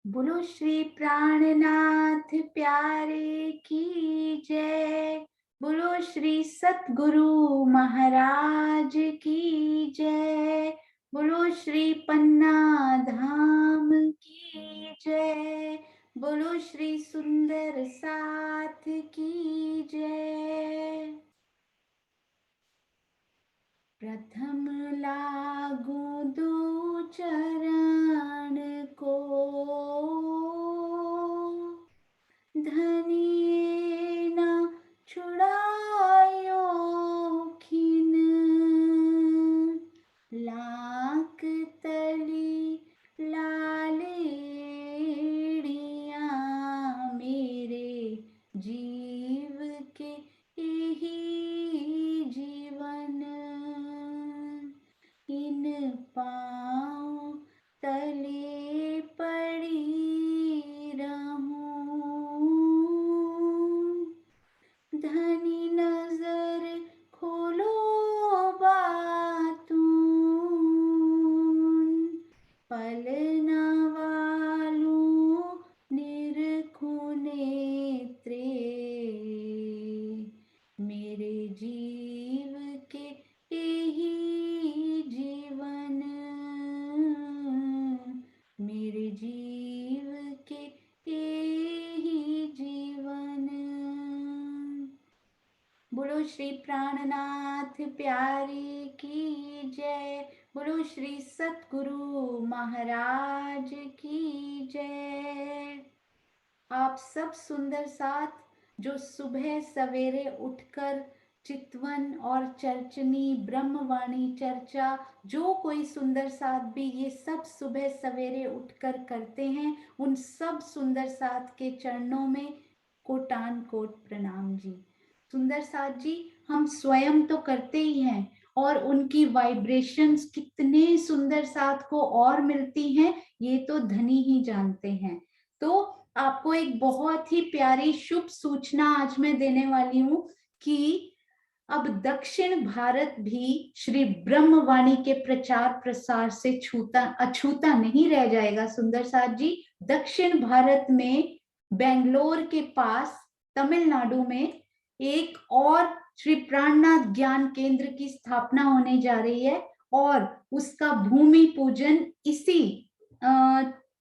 बोलो श्री प्राणनाथ प्यारे की जय। बोलो श्री सतगुरु महाराज की जय। बोलो श्री पन्ना धाम की जय। बोलो श्री सुंदर साथ की जय। प्रथम लागू दो चरण को, धनिये न छुड़ायो खिन। लाख तली लालेड़िया मेरे जीव के यही जीवन। इन पाँव तले पड़ी रहूं, धनी नजर खोलो बातूं। पलना वालूं निरखूं नेत्रे, मेरे जीव के यही जीवन। मेरे जीव के यही जीवन। बोलो श्री प्राणनाथ प्यारे की जय। बोलो श्री सतगुरु महाराज की जय। आप सब सुंदर साथ जो सुबह सवेरे उठकर चितवन और चर्चनी, ब्रह्मवाणी चर्चा, जो कोई सुंदर साथ भी ये सब सुबह सवेरे उठकर करते हैं, उन सब सुंदर साथ के चरणों में कोटान कोट प्रणाम जी। सुंदर साथ जी, हम स्वयं तो करते ही हैं और उनकी वाइब्रेशंस कितने सुंदर साथ को और मिलती हैं, ये तो धनी ही जानते हैं। तो आपको एक बहुत ही प्यारी शुभ सूचना आज मैं देने वाली हूं कि अब दक्षिण भारत भी श्री ब्रह्मवाणी के प्रचार प्रसार से अछूता नहीं रह जाएगा। सुंदर साथ जी, दक्षिण भारत में बेंगलोर के पास तमिलनाडु में एक और श्री प्राणनाथ ज्ञान केंद्र की स्थापना होने जा रही है और उसका भूमि पूजन इसी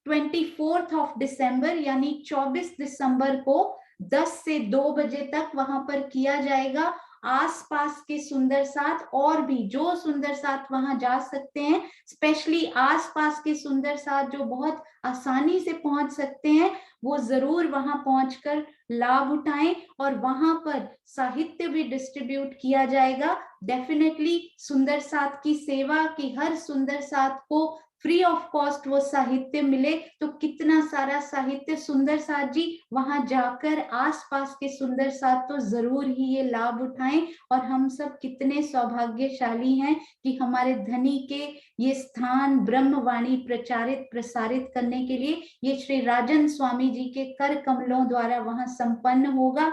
24 यानी 24 दिसंबर को 10 से 2 बजे तक वहां पर किया जाएगा। आसपास के सुंदर साथ और भी जो सुंदर साथ वहां जा सकते हैं, स्पेशली आसपास के सुंदर साथ जो बहुत आसानी से पहुंच सकते हैं, वो जरूर वहां पहुंचकर लाभ उठाएं। और वहां पर साहित्य भी डिस्ट्रीब्यूट किया जाएगा। डेफिनेटली सुंदर साथ की सेवा की हर सुंदर साथ को फ्री ऑफ कॉस्ट वो साहित्य मिले, तो कितना सारा साहित्य सुंदर साथ जी वहां जाकर आसपास के सुंदर साथ तो जरूर ही ये लाभ उठाएं। और हम सब कितने सौभाग्यशाली हैं कि हमारे धनी के ये स्थान ब्रह्मवाणी प्रचारित प्रसारित करने के लिए ये श्री राजन स्वामी जी के कर कमलों द्वारा वहां संपन्न होगा।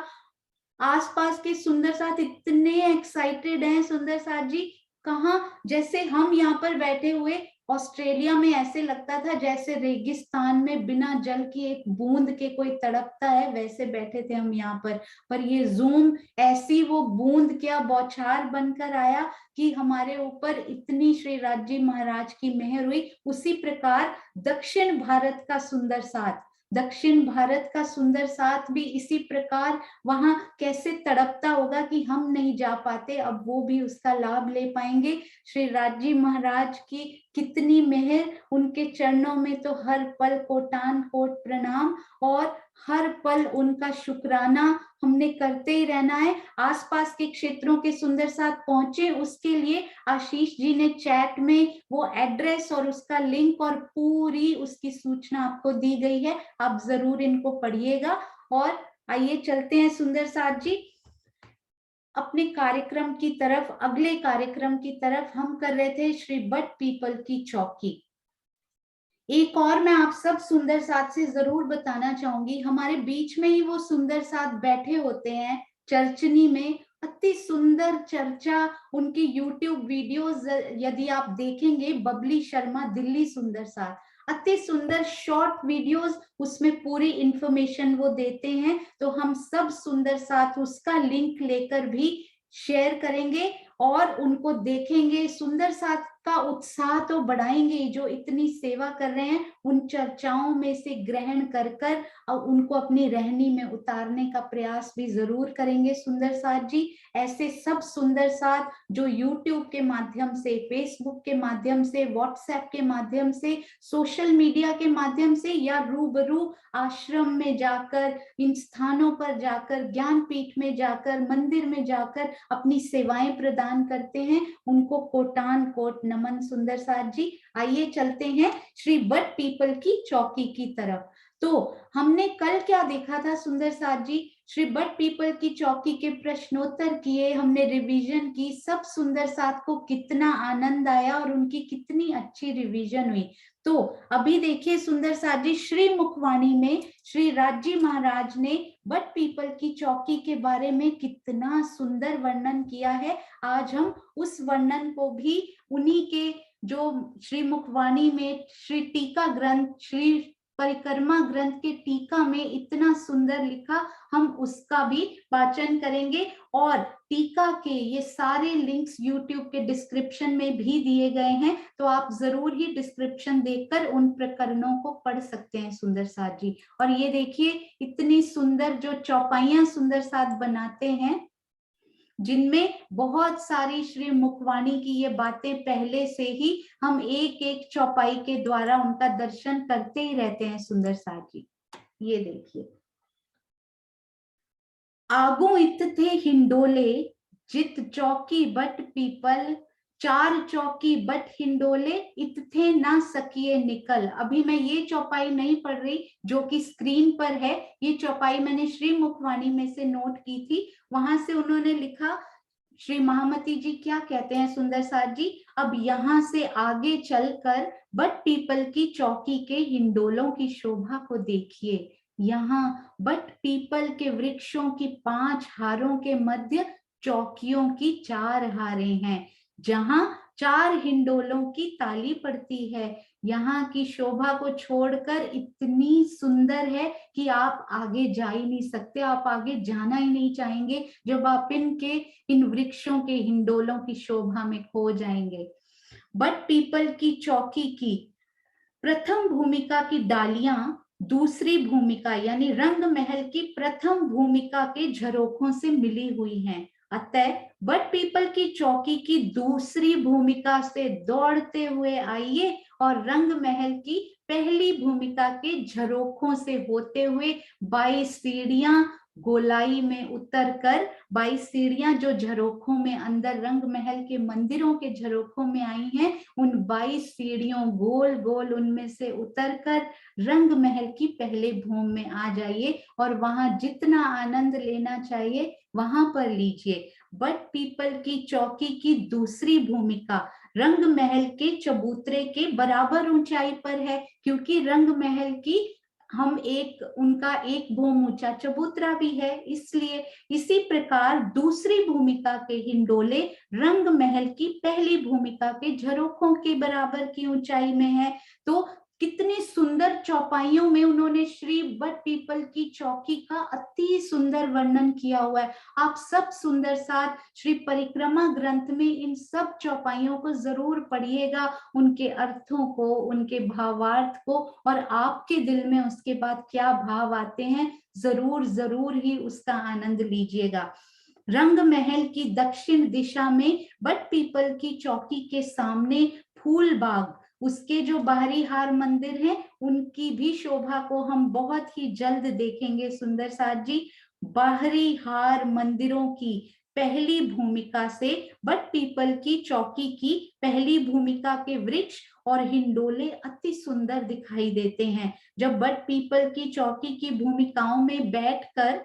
आसपास के सुंदर साथ इतने एक्साइटेड हैं सुंदर साथ जी, कहाँ जैसे हम यहाँ पर बैठे हुए ऑस्ट्रेलिया में ऐसे लगता था जैसे रेगिस्तान में बिना जल की एक बूंद के कोई तड़पता है, वैसे बैठे थे हम यहाँ पर ये जूम ऐसी वो बूंद क्या बौछार बनकर आया कि हमारे ऊपर इतनी श्री राज महाराज की मेहर हुई। उसी प्रकार दक्षिण भारत का सुंदर साथ, दक्षिण भारत का सुंदर साथ भी इसी प्रकार वहां कैसे तड़पता होगा कि हम नहीं जा पाते, अब वो भी उसका लाभ ले पाएंगे। श्री राजी महाराज की कितनी मेहर, उनके चरणों में तो हर पल कोटान कोट प्रणाम और हर पल उनका शुक्राना हमने करते ही रहना है। आसपास के क्षेत्रों के सुंदर साथ पहुंचे उसके लिए आशीष जी ने चैट में वो एड्रेस और उसका लिंक और पूरी उसकी सूचना आपको दी गई है, आप जरूर इनको पढ़िएगा। और आइए चलते हैं सुंदर साथ जी अपने कार्यक्रम की तरफ। अगले कार्यक्रम की तरफ हम कर रहे थे श्री बट पीपल की चौकी। एक और मैं आप सब सुंदर साथ से जरूर बताना चाहूंगी, हमारे बीच में ही वो सुंदर साथ बैठे होते हैं चर्चनी में, अति सुंदर चर्चा, उनकी यूट्यूब वीडियोस यदि आप देखेंगे, बबली शर्मा दिल्ली सुंदर साथ, अति सुंदर शॉर्ट वीडियोस, उसमें पूरी इंफॉर्मेशन वो देते हैं। तो हम सब सुंदर साथ उसका लिंक लेकर भी शेयर करेंगे और उनको देखेंगे। सुंदर साथ का उत्साह तो बढ़ाएंगे, जो इतनी सेवा कर रहे हैं उन चर्चाओं में से ग्रहण कर कर और उनको अपनी रहनी में उतारने का प्रयास भी जरूर करेंगे सुंदर साथ जी। ऐसे सब सुंदर साथ जो YouTube के माध्यम से, फेसबुक के माध्यम से, व्हाट्सएप के माध्यम से, सोशल मीडिया के माध्यम से या रूबरू आश्रम में जाकर, इन स्थानों पर जाकर, ज्ञानपीठ में जाकर, मंदिर में जाकर अपनी सेवाएं प्रदान करते हैं, उनको कोटान कोट नमन सुंदर साथ जी। आइए चलते हैं श्री बट पीपल की चौकी की तरफ। तो हमने कल क्या देखा था सुंदर साथ जी? श्री बट पीपल की चौकी के प्रश्नोत्तर किए, हमने रिवीजन की। सब सुंदर साथ को कितना आनंद आया और उनकी कितनी अच्छी रिवीजन हुई। तो अभी देखिए सुंदर साथ जी, श्री मुखवाणी में श्री राजी महाराज ने बट पीपल की चौकी के बारे में कितना सुंदर वर्णन किया है। आज हम उस वर्णन को भी उन्हीं के जो श्री मुखवाणी में श्री टीका ग्रंथ, श्री परिक्रमा ग्रंथ के टीका में इतना सुंदर लिखा, हम उसका भी वाचन करेंगे। और टीका के ये सारे लिंक्स YouTube के डिस्क्रिप्शन में भी दिए गए हैं, तो आप जरूर ही डिस्क्रिप्शन देखकर उन प्रकरणों को पढ़ सकते हैं सुंदर साथ जी। और ये देखिए इतनी सुंदर जो चौपाइयां सुंदर साथ बनाते हैं, जिनमें बहुत सारी श्री मुखवाणी की ये बातें पहले से ही हम एक एक चौपाई के द्वारा उनका दर्शन करते ही रहते हैं सुंदर साथ जी। ये देखिए, आगू इत थे हिंडोले, जित चौकी बट पीपल, चार चौकी बट हिंडोले, इत थे ना सकिए निकल। अभी मैं ये चौपाई नहीं पढ़ रही जो कि स्क्रीन पर है, ये चौपाई मैंने श्री मुखवाणी में से नोट की थी। वहां से उन्होंने लिखा, श्री महामती जी क्या कहते हैं सुंदर साथ जी, अब यहाँ से आगे चलकर बट पीपल की चौकी के हिंडोलों की शोभा को देखिए। यहाँ बट पीपल के वृक्षों की 5 हारों के मध्य चौकियों की 4 हारें हैं, जहां 4 हिंडोलों की ताली पड़ती है। यहाँ की शोभा को छोड़कर इतनी सुंदर है कि आप आगे जा ही नहीं सकते, आप आगे जाना ही नहीं चाहेंगे जब आप इन वृक्षों के हिंडोलों की शोभा में खो जाएंगे। बट पीपल की चौकी की प्रथम भूमिका की डालियां दूसरी भूमिका यानी रंग महल की प्रथम भूमिका के झरोखों से मिली हुई हैं। अतः बट पीपल की चौकी की दूसरी भूमिका से दौड़ते हुए आइए और रंग महल की पहली भूमिका के झरोखों से होते हुए 22 सीढ़ियां गोलाई में उतरकर, 22 सीढ़ियां जो झरोखों में अंदर रंग महल के मंदिरों के झरोखों में आई हैं, उन 22 सीढ़ियों गोल गोल उनमें से उतरकर रंग महल की पहले भूमि में आ जाइए और वहां जितना आनंद लेना चाहिए वहां पर लीजिए। बट पीपल की चौकी की दूसरी भूमिका रंग महल के चबूतरे के बराबर ऊंचाई पर है, क्योंकि रंग महल की उनका एक भूम ऊंचा चबूतरा भी है, इसलिए इसी प्रकार दूसरी भूमिका के हिंडोले रंग महल की पहली भूमिका के झरोखों के बराबर की ऊंचाई में है। तो कितनी सुंदर चौपाइयों में उन्होंने श्री बट पीपल की चौकी का अति सुंदर वर्णन किया हुआ है। आप सब सुंदर साथ श्री परिक्रमा ग्रंथ में इन सब चौपाइयों को जरूर पढ़िएगा, उनके अर्थों को, उनके भावार्थ को, और आपके दिल में उसके बाद क्या भाव आते हैं जरूर जरूर ही उसका आनंद लीजिएगा। रंग महल की दक्षिण दिशा में बट पीपल की चौकी के सामने फूल बाग, उसके जो बाहरी हार मंदिर हैं उनकी भी शोभा को हम बहुत ही जल्द देखेंगे सुंदर साथ जी। बाहरी हार मंदिरों की पहली भूमिका से बट पीपल की चौकी की पहली भूमिका के वृक्ष और हिंडोले अति सुंदर दिखाई देते हैं। जब बट पीपल की चौकी की भूमिकाओं में बैठकर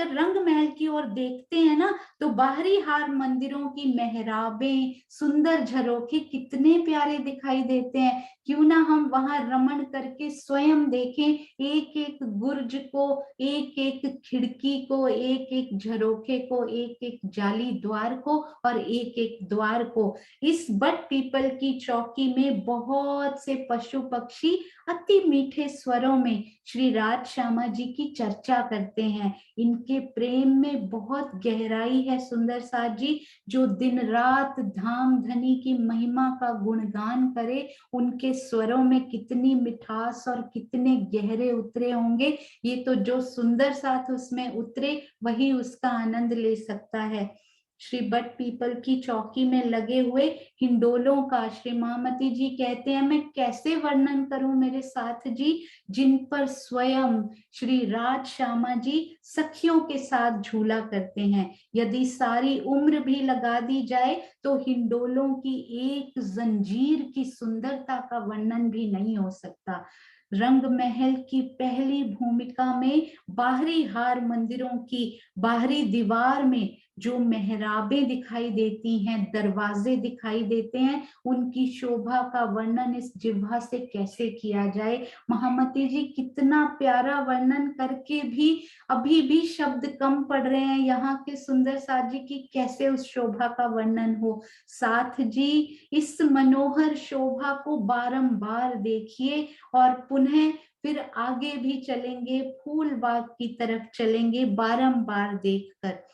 रंग महल की ओर देखते हैं ना, तो बाहरी हार मंदिरों की मेहराबें, सुंदर झरोखे कितने प्यारे दिखाई देते हैं। क्यों ना हम वहां रमण करके स्वयं देखें, एक एक गुर्ज को, एक एक खिड़की को, एक एक झरोखे को, एक एक जाली द्वार को और एक एक द्वार को। इस बट पीपल की चौकी में बहुत से पशु पक्षी अति मीठे स्वरों में श्री राज श्यामा जी की चर्चा करते हैं। इनके प्रेम में बहुत गहराई है सुंदर साथ जी। जो दिन रात धाम धनी की महिमा का गुणगान करे, उनके स्वरों में कितनी मिठास और कितने गहरे उतरे होंगे, ये तो जो सुंदर साथ उसमें उतरे वही उसका आनंद ले सकता है। श्री बट पीपल की चौकी में लगे हुए हिंडोलों का श्री महामती जी कहते हैं, मैं कैसे वर्णन करूं मेरे साथ जी, जिन पर स्वयं श्री राज श्यामा जी सखियों के साथ झूला करते हैं। यदि सारी उम्र भी लगा दी जाए तो हिंडोलों की एक जंजीर की सुंदरता का वर्णन भी नहीं हो सकता। रंग महल की पहली भूमिका में बाहरी हार मंदिरों की बाहरी दीवार में जो मेहराबें दिखाई देती हैं, दरवाजे दिखाई देते हैं, उनकी शोभा का वर्णन इस जिह्वा से कैसे किया जाए। महामती जी कितना प्यारा वर्णन करके भी अभी भी शब्द कम पड़ रहे हैं यहाँ के सुंदर साथ जी की कैसे उस शोभा का वर्णन हो। साथ जी इस मनोहर शोभा को बारंबार देखिए और पुनः फिर आगे भी चलेंगे, फूल बाग की तरफ चलेंगे बारंबार देखकर।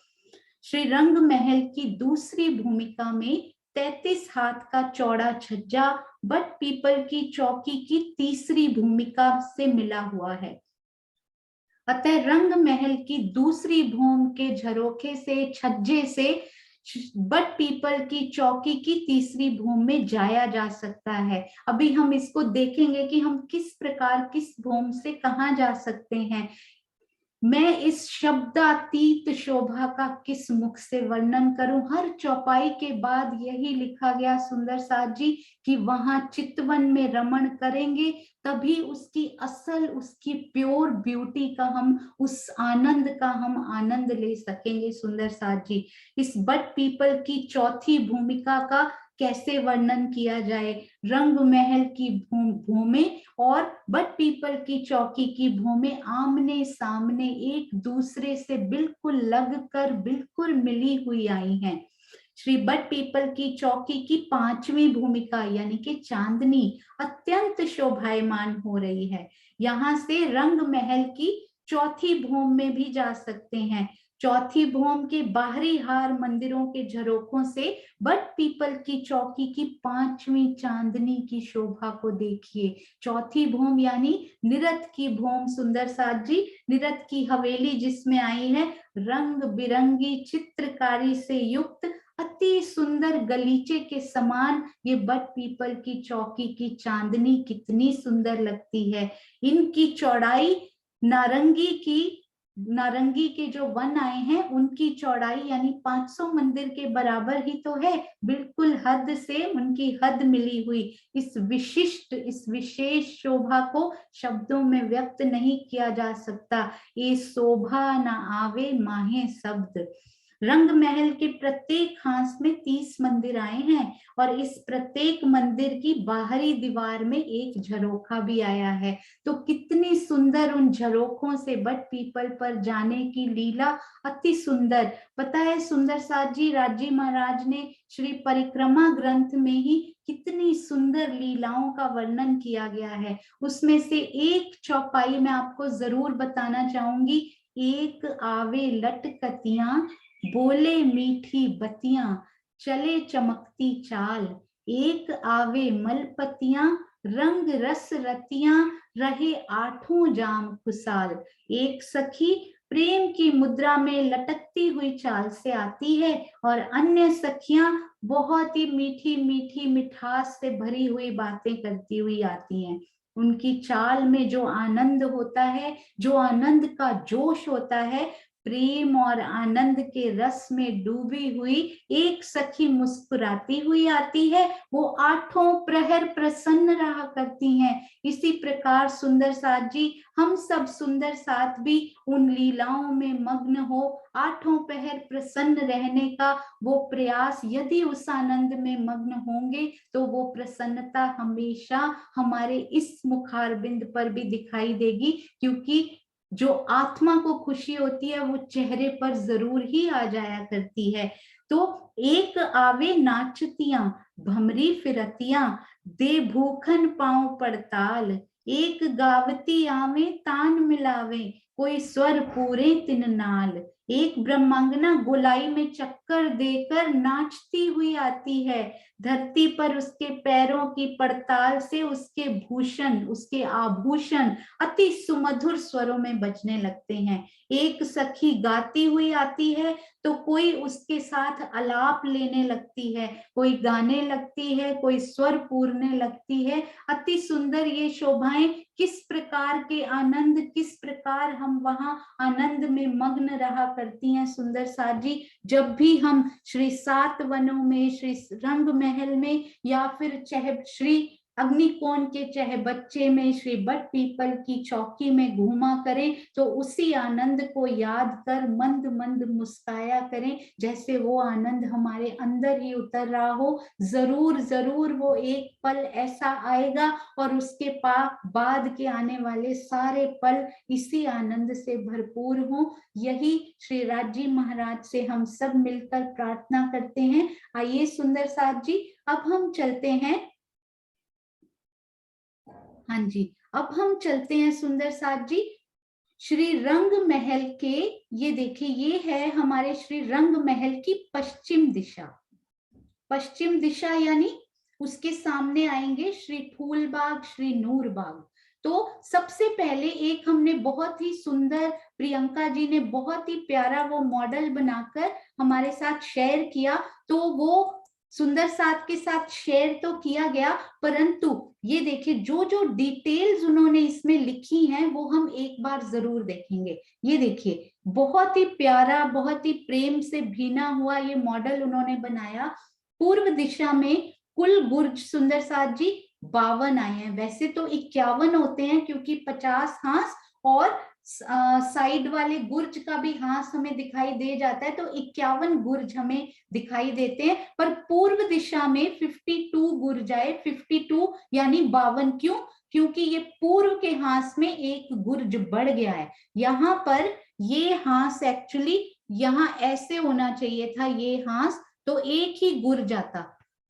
श्री रंग महल की दूसरी भूमिका में 33 हाथ का चौड़ा छज्जा बट पीपल की चौकी की तीसरी भूमिका से मिला हुआ है। अतः रंग महल की दूसरी भूमि के झरोखे से, छज्जे से बट पीपल की चौकी की तीसरी भूमि में जाया जा सकता है। अभी हम इसको देखेंगे कि हम किस प्रकार किस भूमि से कहाँ जा सकते हैं। मैं इस शब्दातीत शोभा का किस मुख से वर्णन करूं। हर चौपाई के बाद यही लिखा गया सुंदर साथ जी कि वहां चितवन में रमण करेंगे तभी उसकी असल, उसकी प्योर ब्यूटी का हम, उस आनंद का हम आनंद ले सकेंगे सुंदर साथ जी। इस बट पीपल की चौथी भूमिका का कैसे वर्णन किया जाए। रंग महल की भूमि और बट पीपल की चौकी की भूमि आमने सामने एक दूसरे से बिल्कुल लगकर बिल्कुल मिली हुई आई हैं। श्री बट पीपल की चौकी की पांचवी भूमिका यानी कि चांदनी अत्यंत शोभायमान हो रही है। यहाँ से रंग महल की चौथी भूमि में भी जा सकते हैं। चौथी भूमि के बाहरी हार मंदिरों के झरोखों से बट पीपल की चौकी की पांचवी चांदनी की शोभा को देखिए। चौथी भूमि यानी निरत की भूमि सुंदर साथ जी, निरत की हवेली जिसमें आई है रंग बिरंगी चित्रकारी से युक्त अति सुंदर गलीचे के समान ये बट पीपल की चौकी की चांदनी कितनी सुंदर लगती है। इनकी चौड़ाई नारंगी के जो वन आए हैं उनकी चौड़ाई यानी 500 मंदिर के बराबर ही तो है, बिल्कुल हद से उनकी हद मिली हुई। इस विशिष्ट, इस विशेष शोभा को शब्दों में व्यक्त नहीं किया जा सकता। ये शोभा न आवे माहे शब्द। रंग महल के प्रत्येक खांस में 30 मंदिर आए हैं और इस प्रत्येक मंदिर की बाहरी दीवार में एक झरोखा भी आया है। तो कितनी सुंदर उन झरोखों से बट पीपल पर जाने की लीला, अति सुंदर। पता है सुंदर साथ जी, राजी महाराज ने श्री परिक्रमा ग्रंथ में ही कितनी सुंदर लीलाओं का वर्णन किया गया है। उसमें से एक चौपाई मैं आपको जरूर बताना चाहूंगी। एक आवे लटकतियां, बोले मीठी बतियां, चले चमकती चाल, एक आवे मलपतियां, रंग रस रतियां, रहे आठों जाम खुशाल। एक सखी प्रेम की मुद्रा में लटकती हुई चाल से आती है और अन्य सखियां बहुत ही मीठी मीठी मिठास से भरी हुई बातें करती हुई आती हैं। उनकी चाल में जो आनंद होता है, जो आनंद का जोश होता है, प्रेम और आनंद के रस में डूबी हुई एक सखी मुस्कुराती हुई आती है, वो आठों प्रहर प्रसन्न रहा करती हैं। इसी प्रकार सुंदर साथ जी, हम सब सुंदर साथ भी उन लीलाओं में मग्न हो, आठों पहर प्रसन्न रहने का वो प्रयास, यदि उस आनंद में मग्न होंगे तो वो प्रसन्नता हमेशा हमारे इस मुखारबिंद पर भी दिखाई देगी, क्योंकि जो आत्मा को खुशी होती है वो चेहरे पर जरूर ही आ जाया करती है। तो एक आवे नाचतियां भमरी फिरतियां, दे भूखन पांव पड़ताल, एक गावती आवे तान मिलावे, कोई स्वर पूरे तिन नाल। एक ब्रह्मांगना गोलाई में चक्कर देकर नाचती हुई आती है, धरती पर उसके पैरों की पड़ताल से उसके भूषण, उसके आभूषण अति सुमधुर स्वरों में बजने लगते हैं। एक सखी गाती हुई आती है तो कोई उसके साथ अलाप लेने लगती है, कोई गाने लगती है, कोई स्वर पूरने लगती है। अति सुंदर ये शोभाएं, किस प्रकार के आनंद, किस प्रकार हम वहां आनंद में मग्न रहा करती हैं सुंदर साथ जी। जब भी हम श्री सात वनों में, श्री रंग महल में, या फिर चाहे श्री अग्निकोण के चाहे बच्चे में, श्री बट पीपल की चौकी में घूमा करें, तो उसी आनंद को याद कर मंद मंद मुस्काया करें, जैसे वो आनंद हमारे अंदर ही उतर रहा हो। जरूर जरूर वो एक पल ऐसा आएगा और उसके बाद के आने वाले सारे पल इसी आनंद से भरपूर हों। यही श्री राजी महाराज से हम सब मिलकर प्रार्थना करते हैं। आइए सुंदर साथ जी, अब हम चलते हैं, हाँ जी, अब हम चलते हैं सुंदर साथ जी श्री रंग महल के। ये देखिए, ये है हमारे श्री रंग महल की पश्चिम दिशा। पश्चिम दिशा यानी उसके सामने आएंगे श्री फूलबाग, श्री नूरबाग। तो सबसे पहले एक हमने बहुत ही सुंदर, प्रियंका जी ने बहुत ही प्यारा वो मॉडल बनाकर हमारे साथ शेयर किया। तो वो सुंदर साथ के साथ शेयर तो किया गया, परंतु ये देखिए जो जो डिटेल्स उन्होंने इसमें लिखी हैं वो हम एक बार जरूर देखेंगे। ये देखिए, बहुत ही प्यारा, बहुत ही प्रेम से भीना हुआ ये मॉडल उन्होंने बनाया। पूर्व दिशा में कुल गुर्ज सुंदर साथ जी 52 आए हैं। वैसे तो 51 होते हैं, क्योंकि 50 हांस और साइड वाले गुर्ज का भी हांस हमें दिखाई दे जाता है, तो 51 गुर्ज हमें दिखाई देते हैं। पर पूर्व दिशा में 52 गुर्ज आए। 52 यानी 52 क्यों? क्योंकि ये पूर्व के हांस में एक गुर्ज बढ़ गया है। यहाँ पर ये हांस एक्चुअली यहाँ ऐसे होना चाहिए था, ये हांस, तो एक ही गुर्ज आता।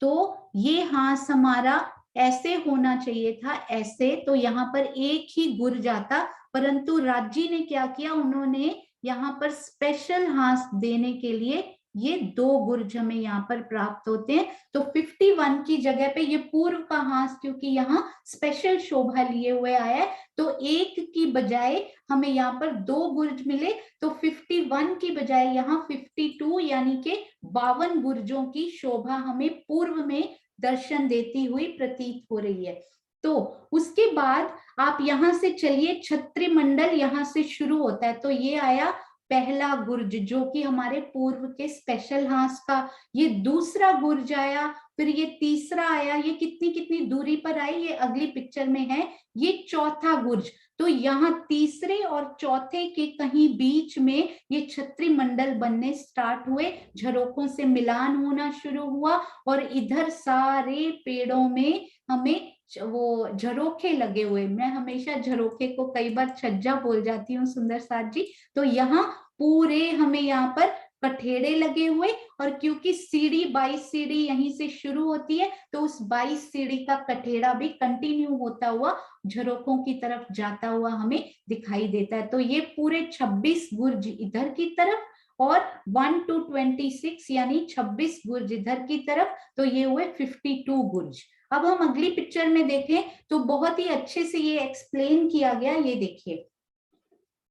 तो ये हांस हमारा ऐसे होना चाहिए था, ऐसे, तो यहाँ पर एक ही गुर्ज आता। परंतु राज्य ने क्या किया, उन्होंने यहाँ पर स्पेशल हांस देने के लिए ये 2 गुर्ज हमें यहाँ पर प्राप्त होते हैं। तो 51 की जगह पे ये पूर्व का हांस, क्योंकि यहाँ स्पेशल शोभा लिए हुए आया है, तो एक की बजाय हमें यहाँ पर 2 गुर्ज मिले। तो 51 की बजाय यहाँ 52 यानी कि 52 गुर्जों की शोभा हमें पूर्व में दर्शन देती हुई प्रतीत हो रही है। तो उसके बाद आप यहाँ से चलिए, छत्री मंडल यहाँ से शुरू होता है। तो ये आया पहला गुर्ज, जो कि हमारे पूर्व के स्पेशल हांस का। ये दूसरा गुर्ज आया, फिर ये तीसरा आया। ये कितनी कितनी दूरी पर आई, ये अगली पिक्चर में है। ये चौथा गुर्ज। तो यहाँ तीसरे और चौथे के कहीं बीच में ये छत्री मंडल बनने स्टार्ट हुए, झरोकों से मिलान होना शुरू हुआ, और इधर सारे पेड़ों में हमें वो झरोखे लगे हुए। मैं हमेशा झरोखे को कई बार छज्जा बोल जाती हूँ सुंदर साथ जी। तो यहाँ पूरे हमें यहाँ पर कठेड़े लगे हुए, और क्योंकि सीढ़ी 22 सीढ़ी यहीं से शुरू होती है, तो उस 22 सीढ़ी का कठेड़ा भी कंटिन्यू होता हुआ झरोकों की तरफ जाता हुआ हमें दिखाई देता है। तो ये पूरे 26 गुर्ज इधर की तरफ और 1 to 26 यानी 26 गुर्ज इधर की तरफ। तो ये हुए 52 गुर्ज। अब हम अगली पिक्चर में देखें तो बहुत ही अच्छे से ये एक्सप्लेन किया गया। ये देखिए,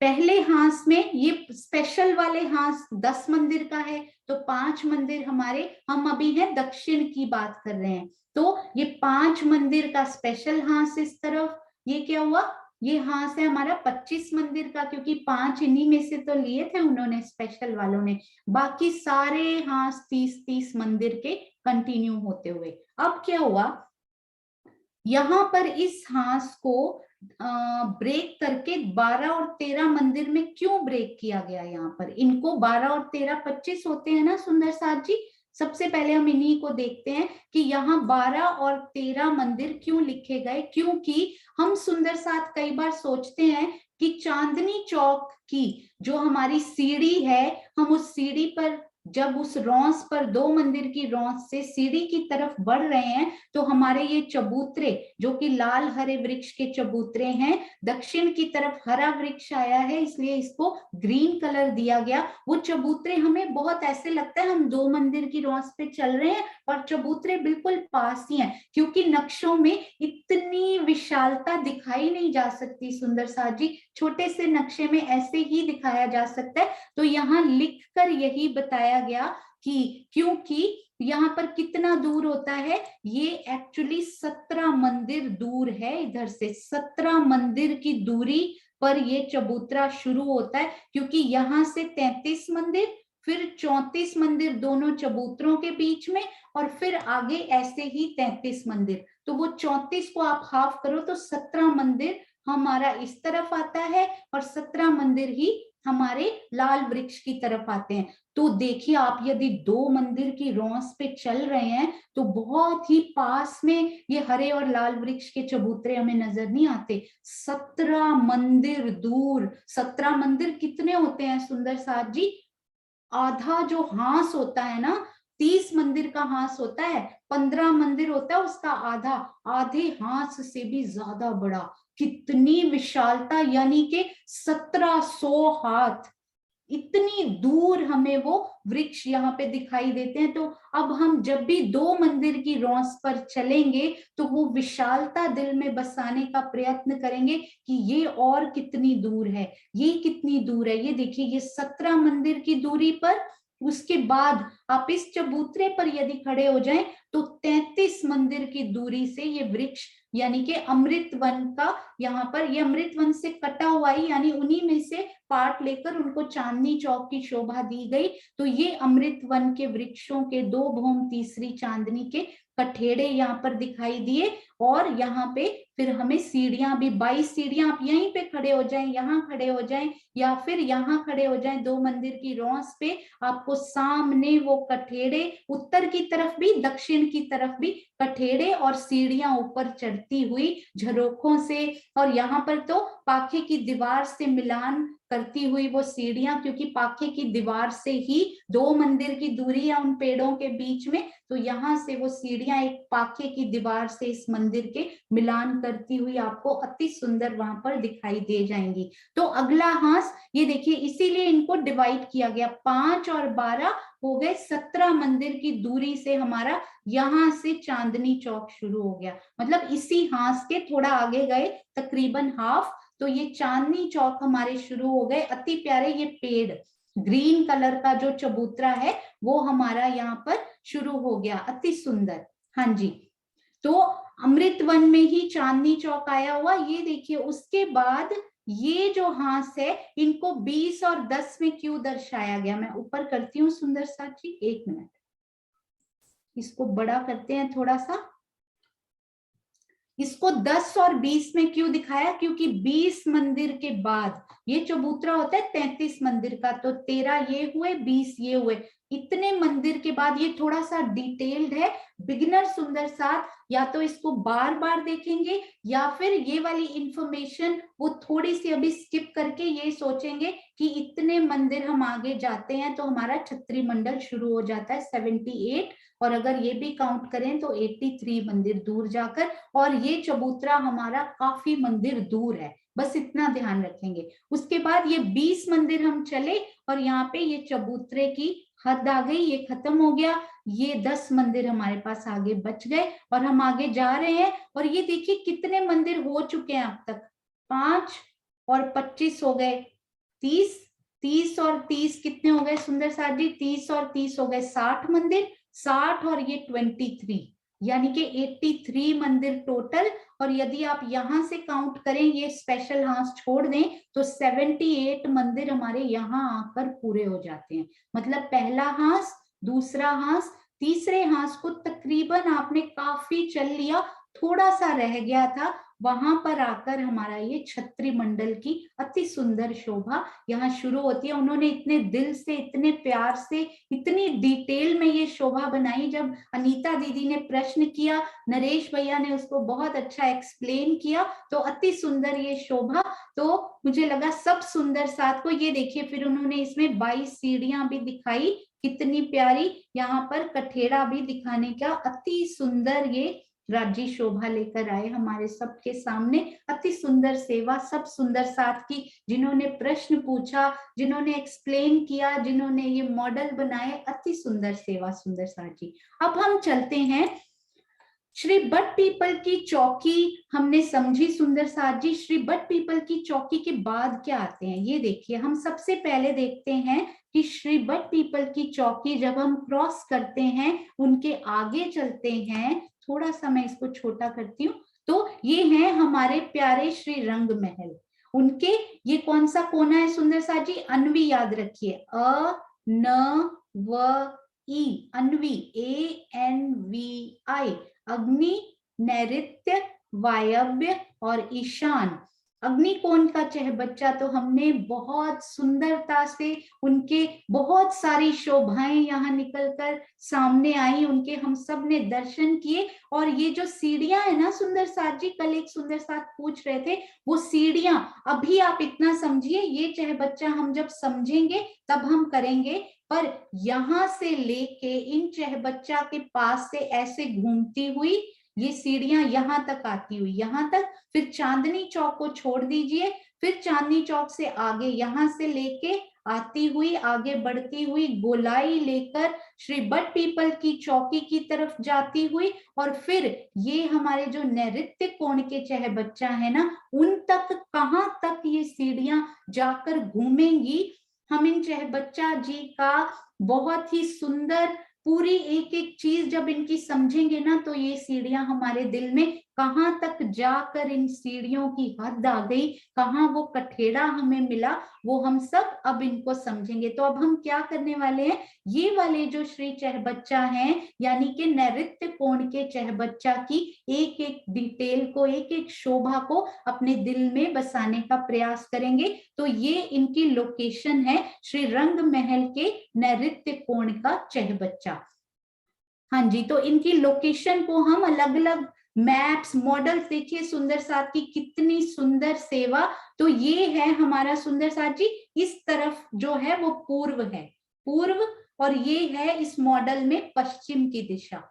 पहले हांस में ये स्पेशल वाले हांस 10 मंदिर का है, तो 5 मंदिर हमारे, हम अभी हैं दक्षिण की बात कर रहे हैं। तो ये 5 मंदिर का स्पेशल हांस इस तरफ, ये क्या हुआ, ये हांस है हमारा 25 मंदिर का, क्योंकि 5 इन्हीं में से तो लिए थे उन्होंने स्पेशल वालों ने, बाकी सारे हांस 30-30 मंदिर के कंटिन्यू होते हुए। अब क्या हुआ, यहाँ पर इस हांस को ब्रेक करके 12 और 13 मंदिर में क्यों ब्रेक किया गया? यहाँ पर इनको 12 और 13 25 होते हैं ना सुंदर साथ जी। सबसे पहले हम इन्हीं को देखते हैं कि यहाँ 12 और 13 मंदिर क्यों लिखे गए। क्योंकि हम सुंदर साथ कई बार सोचते हैं कि चांदनी चौक की जो हमारी सीढ़ी है, हम उस सीढ़ी पर जब उस रौंस पर 2 मंदिर की रौंस से सीढ़ी की तरफ बढ़ रहे हैं तो हमारे ये चबूतरे जो कि लाल हरे वृक्ष के चबूतरे हैं, दक्षिण की तरफ हरा वृक्ष आया है इसलिए इसको ग्रीन कलर दिया गया। वो चबूतरे हमें बहुत ऐसे लगता है हम 2 मंदिर की रौंस पे चल रहे हैं और चबूतरे बिल्कुल पास ही हैं, क्योंकि नक्शों में इतनी विशालता दिखाई नहीं जा सकती सुंदर साथ जी, छोटे से नक्शे में ऐसे ही दिखाया जा सकता है। तो यहाँ लिखकर यही बताया गया कि क्योंकि यहाँ पर कितना दूर होता है, ये एक्चुअली 17 मंदिर दूर है, इधर से 17 मंदिर की दूरी पर ये चबूतरा शुरू होता है, क्योंकि यहाँ से 33 मंदिर फिर 34 मंदिर दोनों चबूतरों के बीच में और फिर आगे ऐसे ही 33 मंदिर, तो वो 34 को आप हाफ करो तो 17 मंदिर हमारा इस तरफ आता है और 17 मंदिर ही हमारे लाल वृक्ष की तरफ आते हैं। तो देखिए आप यदि 2 मंदिर की रौंस पे चल रहे हैं तो बहुत ही पास में ये हरे और लाल वृक्ष के चबूतरे हमें नजर नहीं आते। 17 मंदिर दूर, 17 मंदिर कितने होते हैं सुंदर साथ जी? आधा जो हांस होता है ना, 30 मंदिर का हांस होता है, 15 मंदिर होता है उसका आधा, आधे हांस से भी ज्यादा बड़ा। कितनी विशालता, यानी कि 1700 हाथ, इतनी दूर हमें वो वृक्ष यहाँ पे दिखाई देते हैं। तो अब हम जब भी 2 मंदिर की रौंस पर चलेंगे तो वो विशालता दिल में बसाने का प्रयत्न करेंगे कि ये और कितनी दूर है, ये कितनी दूर है। ये देखिए ये 17 मंदिर की दूरी पर, उसके बाद आप इस चबूतरे पर यदि खड़े हो जाएं तो 33 मंदिर की दूरी से ये वृक्ष यानी कि अमृत वन का, यहाँ पर ये अमृत वन से कटा हुआ ही, यानी उन्हीं में से पार्ट लेकर उनको चांदनी चौक की शोभा दी गई। तो ये अमृत वन के वृक्षों के 2 भौम तीसरी चांदनी के कठेड़े यहाँ पर दिखाई दिए। और यहाँ पे फिर हमें सीढ़ियां भी, 22 सीढ़ियां, आप यहीं पे खड़े हो जाएं, यहाँ खड़े हो जाएं या फिर यहाँ खड़े हो जाएं 2 मंदिर की रौंस पे, आपको सामने वो कठेड़े, उत्तर की तरफ भी दक्षिण की तरफ भी कठेड़े और सीढ़ियां ऊपर चढ़ती हुई झरोखों से, और यहाँ पर तो पाखे की दीवार से मिलान करती हुई वो सीढ़ियां, क्योंकि पाखे की दीवार से ही 2 मंदिर की दूरी है उन पेड़ों के बीच में, तो यहाँ से वो सीढ़ियां एक पाखे की दीवार से इस मंदिर के मिलान करती हुई आपको अति सुंदर वहां पर दिखाई दे जाएंगी। तो अगला हांस ये देखिए, इसीलिए इनको डिवाइड किया गया, 5 और 12 हो गए 17 मंदिर की दूरी से हमारा यहाँ से चांदनी चौक शुरू हो गया। मतलब इसी हांस के थोड़ा आगे गए तकरीबन हाफ, तो ये चांदनी चौक हमारे शुरू हो गए। अति प्यारे ये पेड़, ग्रीन कलर का जो चबूतरा है वो हमारा यहाँ पर शुरू हो गया, अति सुंदर। हाँ जी, तो अमृत वन में ही चांदनी चौक आया हुआ। ये देखिए उसके बाद ये जो हांस है इनको 20 और 10 में क्यों दर्शाया गया, मैं ऊपर करती हूँ सुंदर साथ जी, 1 मिनट, इसको बड़ा करते हैं थोड़ा सा। इसको 10 और 20 में क्यों दिखाया, क्योंकि 20 मंदिर के बाद ये चबूतरा होता है 33 मंदिर का, तो 13 ये हुए, 20 ये हुए, इतने मंदिर के बाद ये थोड़ा सा डिटेल्ड है। बिगिनर सुंदर साथ या तो इसको बार बार देखेंगे या फिर ये वाली इंफॉर्मेशन वो थोड़ी सी अभी स्किप करके ये सोचेंगे कि इतने मंदिर हम आगे जाते हैं तो हमारा छत्री मंडल शुरू हो जाता है 78, और अगर ये भी काउंट करें तो 83 मंदिर दूर जाकर, और ये चबूतरा हमारा काफी मंदिर दूर है, बस इतना ध्यान रखेंगे। उसके बाद ये 20 मंदिर हम चले और यहाँ पे ये चबूतरे की हद आ गई, ये खत्म हो गया। ये 10 मंदिर हमारे पास आगे बच गए और हम आगे जा रहे हैं। और ये देखिए कितने मंदिर हो चुके हैं अब तक, 5 और 25 हो गए 30, 30 और 30 कितने हो गए सुंदर साथ जी, 30 और 30 हो गए 60 मंदिर, 60 और ये 23, यानी कि 83 मंदिर टोटल। और यदि आप यहाँ से काउंट करें, ये स्पेशल हांस छोड़ दें, तो 78 मंदिर हमारे यहाँ आकर पूरे हो जाते हैं। मतलब पहला हांस, दूसरा हांस, तीसरे हांस को तकरीबन आपने काफी चल लिया, थोड़ा सा रह गया था, वहां पर आकर हमारा ये छत्री मंडल की अति सुंदर शोभा यहाँ शुरू होती है। उन्होंने इतने दिल से, इतने प्यार से, इतनी डिटेल में ये शोभा बनाई। जब अनीता दीदी ने प्रश्न किया, नरेश भैया ने उसको बहुत अच्छा एक्सप्लेन किया, तो अति सुंदर ये शोभा। तो मुझे लगा सब सुंदर साथ को, ये देखिए फिर उन्होंने इसमें 22 सीढ़ियां भी दिखाई, कितनी प्यारी। यहाँ पर कठेड़ा भी दिखाने का अति सुंदर ये राज्य शोभा लेकर आए हमारे सबके सामने। अति सुंदर सेवा सब सुंदर साथ की, जिन्होंने प्रश्न पूछा, जिन्होंने एक्सप्लेन किया, जिन्होंने ये मॉडल बनाए, अति सुंदर सेवा सुंदर साथ जी। अब हम चलते हैं श्री बट पीपल की चौकी, हमने समझी सुंदर साथ जी। श्री बट पीपल की चौकी के बाद क्या आते हैं, ये देखिए। हम सबसे पहले देखते हैं कि श्री बट पीपल की चौकी जब हम क्रॉस करते हैं, उनके आगे चलते हैं, थोड़ा सा मैं इसको छोटा करती हूँ, तो ये है हमारे प्यारे श्री रंग महल। उनके ये कौन सा कोना है सुंदर साथ जी, अनवी याद रखिए, अ न व ई, अनवी, ANVI। अग्नि, नैऋत्य, वायव्य और ईशान। अग्निकोण का चहबच्चा तो हमने बहुत सुंदरता से, उनके बहुत सारी शोभाएं यहाँ निकलकर सामने आई, उनके हम सब ने दर्शन किए। और ये जो सीढ़ियां है ना सुंदर साथ जी, कल एक सुंदर साथ पूछ रहे थे, वो सीढ़ियां, अभी आप इतना समझिए, ये चहबच्चा हम जब समझेंगे तब हम करेंगे। पर यहां से लेके इन चहबच्चा के पास से ऐसे घूमती हुई ये सीढ़ियां यहां तक आती हुई, यहां तक, फिर चांदनी चौक को छोड़ दीजिए, फिर चांदनी चौक से आगे यहां से लेके आती हुई, आगे बढ़ती हुई, गोलाई लेकर श्री बट पीपल की चौकी की तरफ जाती हुई, और फिर ये हमारे जो नैऋत्य कोण के चहबच्चा है ना, उन तक, कहां तक ये सीढ़ियां जाकर घूमेंगी। हम इन चहबच्चा जी का बहुत ही सुंदर, पूरी एक एक चीज जब इनकी समझेंगे ना, तो ये सीढ़ियां हमारे दिल में कहां तक जाकर इन सीढ़ियों की हद आ गई, कहां वो कठेड़ा हमें मिला, वो हम सब अब इनको समझेंगे। तो अब हम क्या करने वाले हैं, ये वाले जो श्री चहबच्चा हैं, यानी कि नैऋत्य कोण के चहबच्चा की एक एक डिटेल को, एक एक शोभा को अपने दिल में बसाने का प्रयास करेंगे। तो ये इनकी लोकेशन है, श्री रंग महल के नैऋत्य कोण का चहबच्चा। हाँ जी, तो इनकी लोकेशन को हम अलग अलग मैप्स, मॉडल्स, देखिए सुंदर साथ की कितनी सुंदर सेवा। तो ये है हमारा सुंदर साथ जी, इस तरफ जो है वो पूर्व है, पूर्व, और ये है इस मॉडल में पश्चिम की दिशा,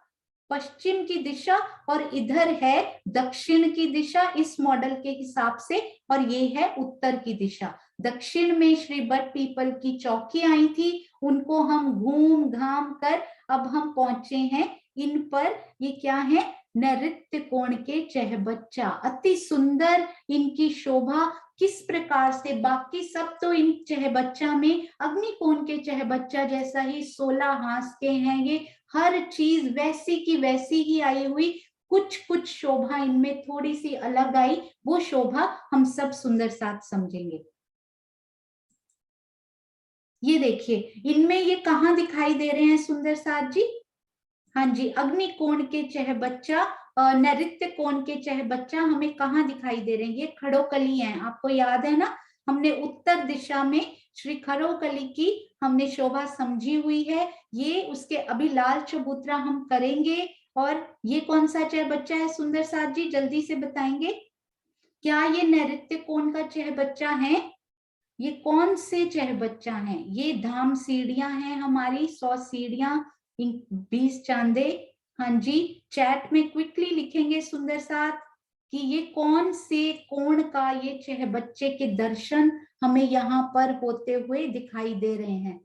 पश्चिम की दिशा, और इधर है दक्षिण की दिशा इस मॉडल के हिसाब से, और ये है उत्तर की दिशा। दक्षिण में श्री बट पीपल की चौकी आई थी, उनको हम घूम घाम कर अब हम पहुंचे हैं इन पर, ये क्या है, नैऋत्य कोण के चहबच्चा। अति सुंदर इनकी शोभा, किस प्रकार से, बाकी सब तो इन चहबच्चा में अग्निकोण के चहबच्चा जैसा ही 16 हांस के हैं, ये हर चीज वैसी की वैसी ही आई हुई, कुछ कुछ शोभा इनमें थोड़ी सी अलग आई, वो शोभा हम सब सुंदर साथ समझेंगे। ये देखिए इनमें ये कहाँ दिखाई दे रहे हैं सुंदर साथ जी, हाँ जी, अग्नि कोण के चहबच्चा, नैऋत्य कोण के चहबच्चा हमें कहाँ दिखाई दे रहे हैं, ये खड़ोकली हैं, आपको याद है ना, हमने उत्तर दिशा में श्री खड़ोकली की हमने शोभा समझी हुई है। ये उसके अभी लाल चबूतरा हम करेंगे। और ये कौन सा चहबच्चा है सुंदर साथ जी, जल्दी से बताएंगे, क्या ये नैऋत्य कोण का चहबच्चा है, ये कौन से चहबच्चा हैं, ये धाम सीढ़ियां हैं हमारी, 100 सीढ़ियां, 20 चांदे। हाँ जी, चैट में क्विकली लिखेंगे सुंदर साथ कि ये कौन से कोण का ये चहबच्चे के दर्शन हमें यहाँ पर होते हुए दिखाई दे रहे हैं,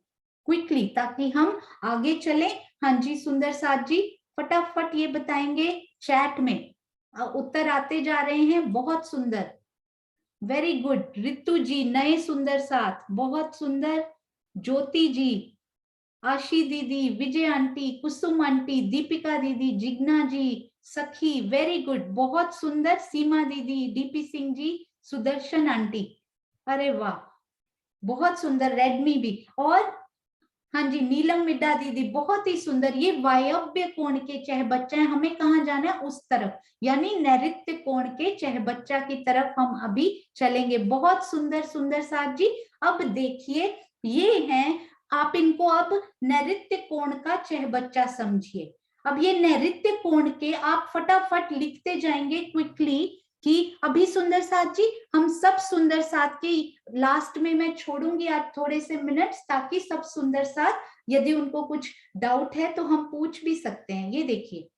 क्विकली, ताकि हम आगे चले। हाँ जी सुंदर साथ जी, फटाफट ये बताएंगे चैट में, उत्तर आते जा रहे हैं, बहुत सुंदर, वेरी गुड। रितु जी, नए सुंदर साथ, बहुत सुंदर। ज्योति जी, आशी दीदी, विजय आंटी, कुसुम आंटी, दीपिका दीदी, जिग्ना जी, सखी, वेरी गुड, बहुत सुंदर, सीमा दीदी, डीपी सिंह जी, सुदर्शन आंटी, अरे वाह बहुत सुंदर, रेडमी भी, और हाँ जी नीलम मिड्डा दीदी, बहुत ही सुंदर। ये वायव्य कोण के चहबच्चा है, हमें कहाँ जाना है, उस तरफ, यानी नैऋत्य कोण के चहबच्चा की तरफ हम अभी चलेंगे। बहुत सुंदर सुंदर साथ जी। अब देखिए ये हैं, आप इनको अब नैऋत्य कोण का चहबच्चा समझिए। अब ये नैऋत्य कोण के आप फटाफट लिखते जाएंगे क्विकली कि अभी सुंदर साथ जी, हम सब सुंदर साथ के लास्ट में मैं छोड़ूंगी आज थोड़े से मिनट्स, ताकि सब सुंदर साथ यदि उनको कुछ डाउट है तो हम पूछ भी सकते हैं। ये देखिए,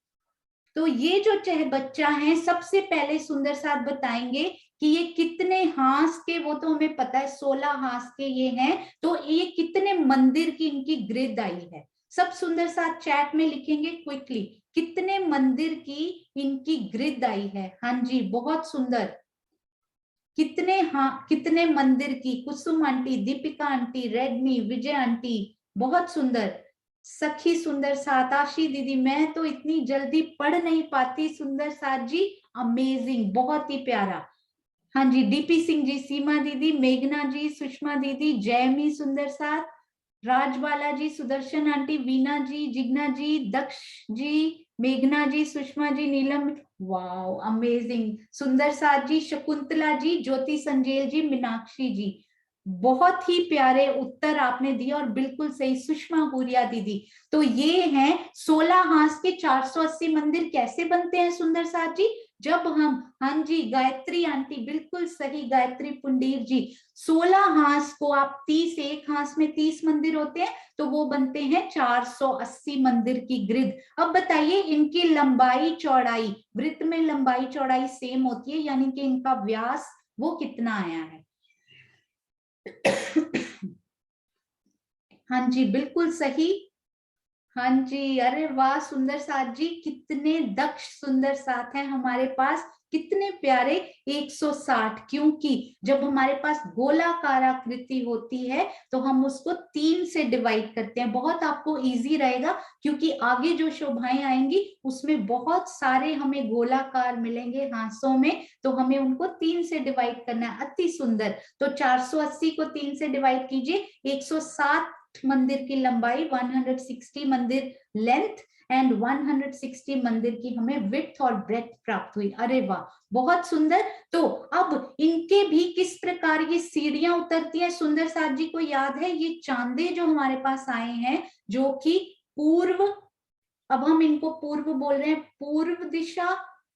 तो ये जो चहबच्चा है, सबसे पहले सुंदर साथ बताएंगे कि ये कितने हांस के, वो तो हमें पता है 16 हांस के ये हैं, तो ये कितने मंदिर की इनकी ग्रिड आई है। सब सुंदर साथ चैट में लिखेंगे क्विकली, कितने मंदिर की इनकी ग्रिड आई है। हाँ जी बहुत सुंदर, कितने मंदिर की, कुसुम आंटी, दीपिका आंटी, रेडमी, विजय आंटी, बहुत सुंदर, सखी सुंदर साथ, आशी दीदी, मैं तो इतनी जल्दी पढ़ नहीं पाती सुंदर साथ जी, अमेजिंग, बहुत ही प्यारा। हाँ जी डीपी सिंह जी, सीमा दीदी, मेघना जी, सुषमा दीदी, जयमी सुंदर साथ, राजबाला जी, सुदर्शन आंटी, वीना जी, जिग्ना जी, दक्ष जी, मेघना जी, सुषमा जी, नीलम, वाओ अमेजिंग, सुंदर साथ जी, शकुंतला जी, ज्योति संजेल जी, मीनाक्षी जी, बहुत ही प्यारे उत्तर आपने दिया और बिल्कुल सही, सुषमा हुरिया दीदी। तो ये हैं 16 हांस के 480 मंदिर कैसे बनते हैं सुंदर साथ जी, जब हम, हाँ जी गायत्री आंटी बिल्कुल सही, गायत्री पुंडीर जी, 16 हांस को आप 30, एक हांस में 30 मंदिर होते हैं, तो वो बनते हैं 480 मंदिर की ग्रिड। अब बताइए इनकी लंबाई चौड़ाई, वृत्त में लंबाई चौड़ाई सेम होती है, यानी कि इनका व्यास वो कितना आया है। हाँ जी बिल्कुल सही, हाँ जी, अरे वाह सुंदर साथ जी, कितने दक्ष सुंदर साथ हैं हमारे पास, कितने प्यारे, 160, क्योंकि जब हमारे पास गोलाकार आकृति होती है तो हम उसको 3 से डिवाइड करते हैं। बहुत आपको इजी रहेगा, क्योंकि आगे जो शोभाएं आएंगी उसमें बहुत सारे हमें गोलाकार मिलेंगे हांसों में, तो हमें उनको 3 से डिवाइड करना है। अति सुंदर, तो 480 को 3 से डिवाइड कीजिए, 160 मंदिर की लंबाई, 160 मंदिर लेंथ एंड 160 मंदिर की हमें विड्थ और ब्रेथ प्राप्त हुई। अरे वाह बहुत सुंदर। तो अब इनके भी किस प्रकार ये सीढ़ियां उतरती हैं, सुंदर साथ जी को याद है, ये चांदे जो हमारे पास आए हैं, जो कि पूर्व, अब हम इनको पूर्व बोल रहे हैं, पूर्व दिशा,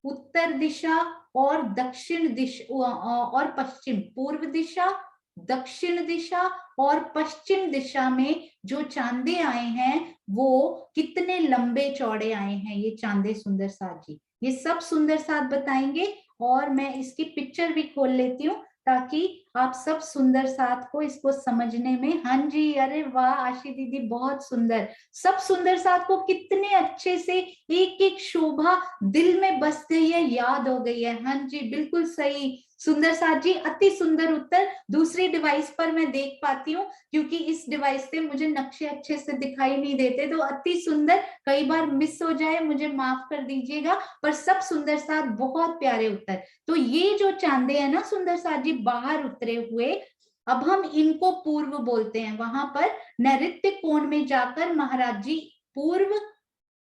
उत्तर दिशा और दक्षिण दिशा और पश्चिम, पूर्व दिशा, दक्षिण दिशा और पश्चिम दिशा में जो चांदे आए हैं वो कितने लंबे चौड़े आए हैं, ये चांदे सुंदर साथ जी, ये सब सुंदर साथ बताएंगे। और मैं इसकी पिक्चर भी खोल लेती हूँ ताकि आप सब सुंदर साथ को इसको समझने में, हाँ जी अरे वाह आशी दीदी बहुत सुंदर, सब सुंदर साथ को कितने अच्छे से एक एक शोभा दिल में बस गई है, याद हो गई है। हाँ जी बिल्कुल सही सुंदर साथ जी, अति सुंदर उत्तर। दूसरी डिवाइस पर मैं देख पाती हूँ, क्योंकि इस डिवाइस से मुझे नक्शे अच्छे से दिखाई नहीं देते, तो अति सुंदर, कई बार मिस हो जाए मुझे माफ कर दीजिएगा, पर सब सुंदर साथ बहुत प्यारे उत्तर। तो ये जो चांदे हैं ना सुंदर साथ जी बाहर उतरे हुए, अब हम इनको पूर्व बोलते हैं। वहां पर नैऋत्य कोण में जाकर महाराज जी पूर्व,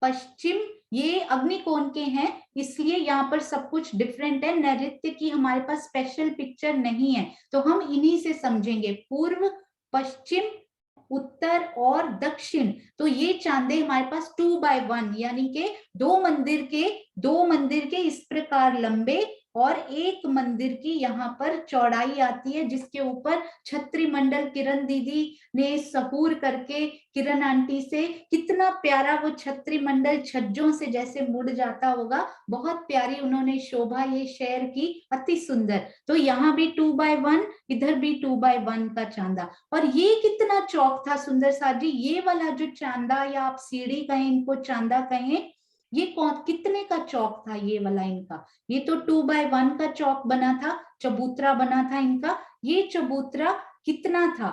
पश्चिम, ये अग्निकोण के हैं, इसलिए यहाँ पर सब कुछ डिफरेंट है, नैऋत्य की हमारे पास स्पेशल पिक्चर नहीं है, तो हम इन्हीं से समझेंगे, पूर्व, पश्चिम, उत्तर और दक्षिण। तो ये चांदे हमारे पास 2x1, यानी के दो मंदिर के इस प्रकार लंबे और एक मंदिर की यहाँ पर चौड़ाई आती है, जिसके ऊपर छत्री मंडल किरण दीदी ने सहूर करके, किरण आंटी से, कितना प्यारा वो छत्री मंडल छज्जों से जैसे मुड़ जाता होगा, बहुत प्यारी उन्होंने शोभा ये शेयर की, अति सुंदर। तो यहाँ भी 2x1, इधर भी 2x1 का चांदा। और ये कितना चौक था सुंदर साथ जी, ये वाला जो चांदा, या आप सीढ़ी कहें, इनको चांदा कहें, ये कौन, कितने का चौक था ये वाला इनका, ये तो 2x1 का चौक बना था, चबूतरा बना था इनका, ये चबूतरा कितना था,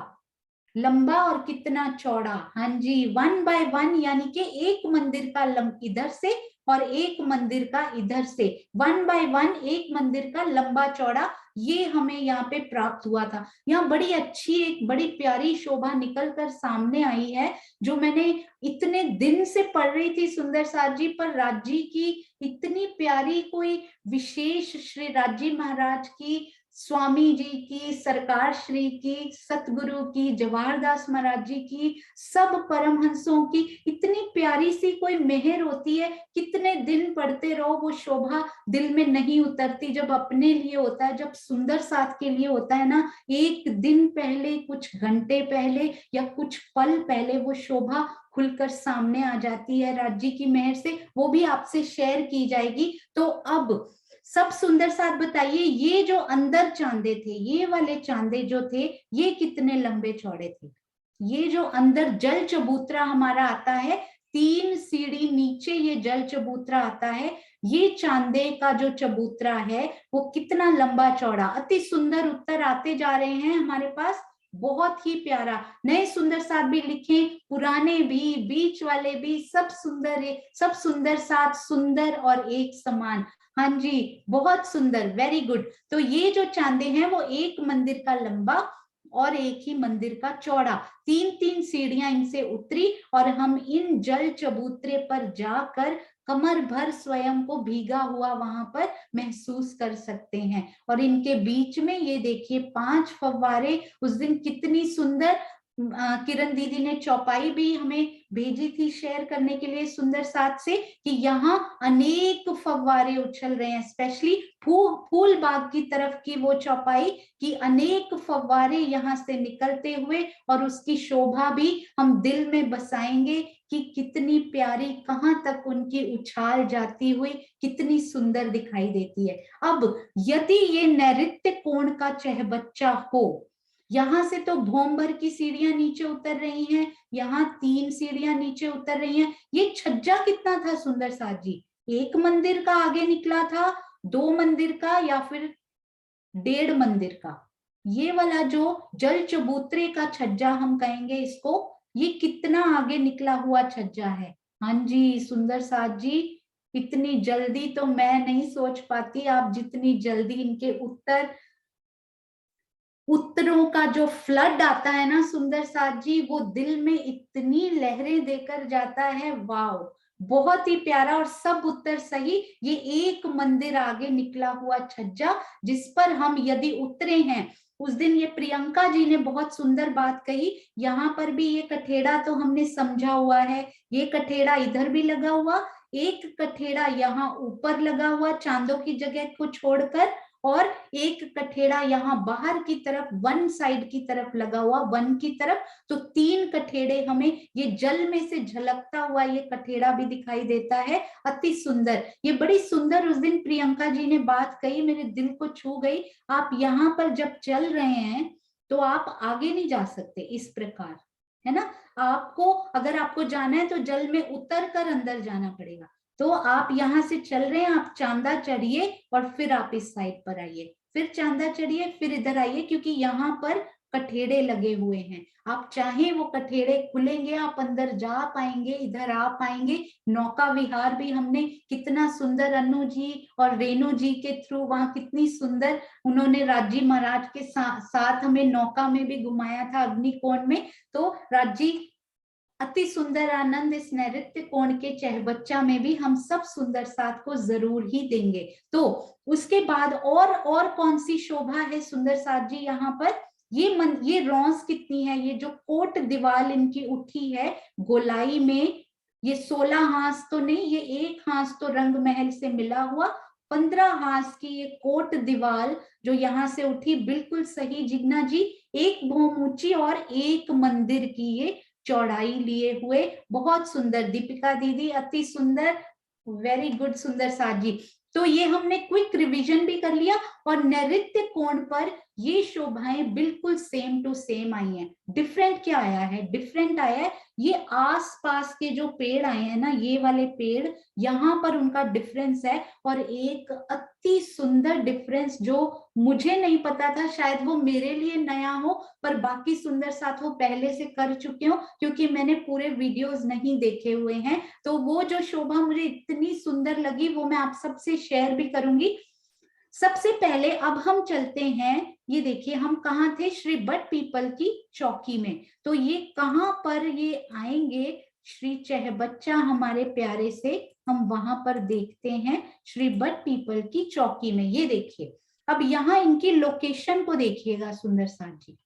लंबा और कितना चौड़ा। हाँ जी, 1 बाय 1 यानी कि एक मंदिर का इधर से और एक मंदिर का इधर से, 1 बाय 1 एक मंदिर का लंबा चौड़ा, ये हमें यहाँ पे प्राप्त हुआ था। यहाँ बड़ी अच्छी एक बड़ी प्यारी शोभा निकल कर सामने आई है, जो मैंने इतने दिन से पढ़ रही थी सुंदर साथ जी, पर राज जी की इतनी प्यारी कोई विशेष, श्री राज जी महाराज की, स्वामी जी की, सरकार श्री की, सतगुरु की, जवाहर दास महाराज जी की, सब परमहंसों की इतनी प्यारी सी कोई मेहर होती है, कितने दिन पढ़ते रहो वो शोभा दिल में नहीं उतरती। जब अपने लिए होता है, जब सुंदर साथ के लिए होता है ना, एक दिन पहले, कुछ घंटे पहले या कुछ पल पहले वो शोभा खुलकर सामने आ जाती है राज जी की मेहर से, वो भी आपसे शेयर की जाएगी। तो अब सब सुंदर साथ बताइए, ये जो अंदर चांदे थे, ये वाले चांदे जो थे, ये कितने लंबे चौड़े थे? ये जो अंदर जल चबूतरा हमारा आता है, 3 सीढ़ी नीचे ये जल चबूतरा आता है, ये चांदे का जो चबूतरा है वो कितना लंबा चौड़ा। अति सुंदर उत्तर आते जा रहे हैं हमारे पास, बहुत ही प्यारा। नए सुंदर साथ भी लिखें, पुराने भी, बीच वाले भी, सब सुंदर है, सब सुंदर साथ, सुंदर और एक समान। हाँ जी, बहुत सुंदर, वेरी गुड। तो ये जो चांदे हैं वो एक मंदिर का लंबा और एक ही मंदिर का चौड़ा, 3-3 सीढ़ियां इनसे उतरी, और हम इन जल चबूतरे पर जाकर कमर भर स्वयं को भीगा हुआ वहां पर महसूस कर सकते हैं। और इनके बीच में ये देखिए 5 फव्वारे, उस दिन कितनी सुंदर किरण दीदी ने चौपाई भी हमें भेजी थी शेयर करने के लिए सुंदर साथ से, कि यहाँ अनेक फव्वारे उछल रहे हैं, स्पेशली फूल बाग की तरफ की वो चौपाई, कि अनेक फव्वारे यहाँ से निकलते हुए, और उसकी शोभा भी हम दिल में बसाएंगे कि कितनी प्यारी, कहाँ तक उनकी उछाल जाती हुई कितनी सुंदर दिखाई देती है। अब यदि ये नैऋत्य कोण का चहबच्चा हो, यहाँ से तो भौम भर की सीढ़ियां नीचे उतर रही हैं, यहाँ 3 सीढ़ियां नीचे उतर रही हैं। ये छज्जा कितना था सुंदर साथ जी? एक मंदिर का आगे निकला था, 2 मंदिर का, या फिर 1.5 मंदिर का? ये वाला जो जल चबूतरे का छज्जा हम कहेंगे इसको, ये कितना आगे निकला हुआ छज्जा है। हाँ जी सुंदर साथ जी, इतनी जल्दी तो मैं नहीं सोच पाती, आप जितनी जल्दी इनके उत्तरों का जो फ्लड आता है ना सुंदर साथ जी, वो दिल में इतनी लहरें देकर जाता है, वाओ, बहुत ही प्यारा। और सब उत्तर सही। ये एक मंदिर आगे निकला हुआ छज्जा, जिस पर हम यदि उतरे हैं, उस दिन ये प्रियंका जी ने बहुत सुंदर बात कही, यहाँ पर भी ये कठेड़ा तो हमने समझा हुआ है, ये कठेड़ा इधर भी लगा हुआ, एक कठेड़ा यहाँ ऊपर लगा हुआ चांदों की जगह को छोड़कर, और एक कठेड़ा यहाँ बाहर की तरफ, वन साइड की तरफ लगा हुआ, वन की तरफ। तो 3 कठेड़े हमें ये जल में से झलकता हुआ ये कठेड़ा भी दिखाई देता है, अति सुंदर। ये बड़ी सुंदर उस दिन प्रियंका जी ने बात कही, मेरे दिल को छू गई। आप यहाँ पर जब चल रहे हैं तो आप आगे नहीं जा सकते इस प्रकार, है ना? आपको, अगर आपको जाना है तो जल में उतर कर अंदर जाना पड़ेगा। तो आप यहाँ से चल रहे हैं, आप चांदा चढ़िए और फिर आप इस साइड पर आइए, फिर चांदा चढ़िए, फिर इधर आइए, क्योंकि यहाँ पर कठेड़े लगे हुए हैं। आप चाहे वो कठेड़े खुलेंगे, आप अंदर जा पाएंगे, इधर आ पाएंगे। नौका विहार भी हमने कितना सुंदर, अनु जी और रेणु जी के थ्रू वहां कितनी सुंदर उन्होंने राजी महाराज के साथ हमें नौका में भी घुमाया था, अग्निकोण में। तो राजी अति सुंदर आनंद इस नैऋत्य कोण के चहबच्चा में भी हम सब सुंदर साथ को जरूर ही देंगे। तो उसके बाद और कौन सी शोभा है सुंदर साथ जी यहाँ पर? ये रौंस कितनी है, ये जो कोट दीवार इनकी उठी है गोलाई में, ये 16 हांस तो नहीं, ये 1 हांस तो रंग महल से मिला हुआ, 15 हांस की ये कोट दीवार जो यहाँ से उठी, बिल्कुल सही जिग्ना जी, 1 भौम ऊंची और 1 मंदिर की ये चौड़ाई लिए हुए, बहुत सुंदर। दीपिका दीदी अति सुंदर, वेरी गुड सुंदर साथ जी। तो ये हमने क्विक रिवीजन भी कर लिया। और नैऋत्य कोण पर ये शोभाएं बिल्कुल सेम टू सेम आई हैं। डिफरेंट क्या आया है? डिफरेंट आया है ये आसपास के जो पेड़ आए हैं ना, ये वाले पेड़, यहाँ पर उनका डिफरेंस है। और एक अति सुंदर डिफरेंस जो मुझे नहीं पता था, शायद वो मेरे लिए नया हो, पर बाकी सुंदर साथ वो पहले से कर चुके हो क्योंकि मैंने पूरे वीडियोस नहीं देखे हुए हैं। तो वो जो शोभा मुझे इतनी सुंदर लगी वो मैं आप सबसे शेयर भी करूंगी। सबसे पहले अब हम चलते हैं, ये देखिए हम कहाँ थे? श्री बट पीपल की चौकी में। तो ये कहाँ पर ये आएंगे? श्री चहबच्चा हमारे प्यारे से हम वहां पर देखते हैं श्री बट पीपल की चौकी में। ये देखिए, अब यहाँ इनकी लोकेशन को देखिएगा सुंदर साथ जी।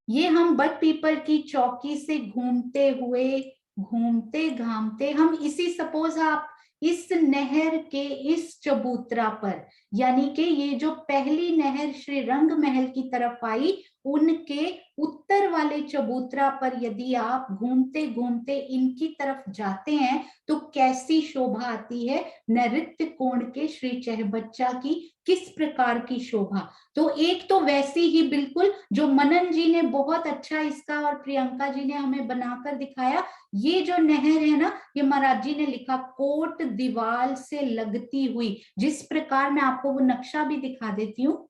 ये हम बट पीपल की चौकी से घूमते हुए, घूमते घामते हम इसी, सपोज आप इस नहर के इस चबूतरा पर, यानी कि ये जो पहली नहर श्री रंग महल की तरफ आई, उनके उत्तर वाले चबूतरा पर यदि आप घूमते घूमते इनकी तरफ जाते हैं तो कैसी शोभा आती है नृत्य कोण के श्री चहबच्चा की, किस प्रकार की शोभा। तो एक तो वैसी ही बिल्कुल जो मनन जी ने बहुत अच्छा इसका और प्रियंका जी ने हमें बनाकर दिखाया। ये जो नहर है ना, ये महाराज जी ने लिखा कोट दीवार से लगती हुई, जिस प्रकार मैं आपको वो नक्शा भी दिखा देती हूँ।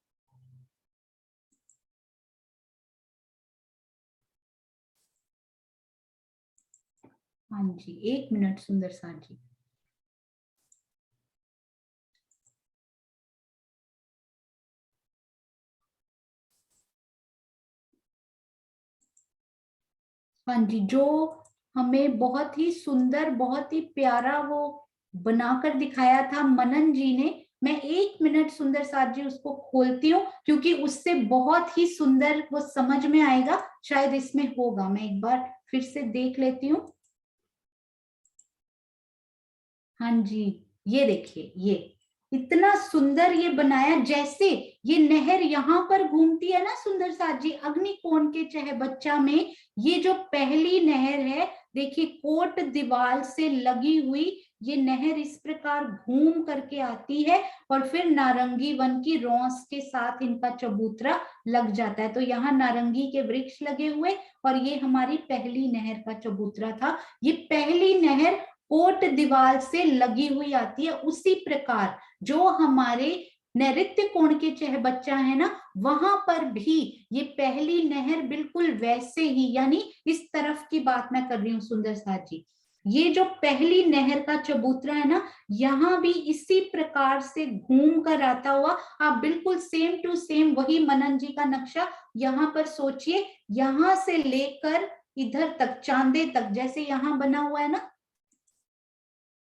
हाँ जी, एक मिनट सुंदर साथ जी। हाँ जी, जो हमें बहुत ही सुंदर, बहुत ही प्यारा वो बनाकर दिखाया था मनन जी ने। मैं एक मिनट सुंदर साथ जी उसको खोलती हूँ क्योंकि उससे बहुत ही सुंदर वो समझ में आएगा, शायद इसमें होगा। मैं एक बार फिर से देख लेती हूँ। हाँ जी, ये देखिए, ये इतना सुंदर ये बनाया, जैसे ये नहर यहाँ पर घूमती है ना सुंदर साथ जी, अग्निकोण के चहबच्चा में। ये जो पहली नहर है, देखिए कोट दीवार से लगी हुई ये नहर इस प्रकार घूम करके आती है और फिर नारंगी वन की रौस के साथ इनका चबूतरा लग जाता है। तो यहाँ नारंगी के वृक्ष लगे हुए और ये हमारी पहली नहर का चबूतरा था। ये पहली नहर कोट दीवार से लगी हुई आती है। उसी प्रकार जो हमारे नैऋत्य कोण के चहबच्चा है ना, वहां पर भी ये पहली नहर बिल्कुल वैसे ही, यानी इस तरफ की बात मैं कर रही हूँ सुंदर साथ जी। ये जो पहली नहर का चबूतरा है ना, यहाँ भी इसी प्रकार से घूम कर आता हुआ, आप बिल्कुल सेम टू सेम वही मनन जी का नक्शा यहाँ पर सोचिए, यहाँ से लेकर इधर तक चांदे तक, जैसे यहाँ बना हुआ है ना,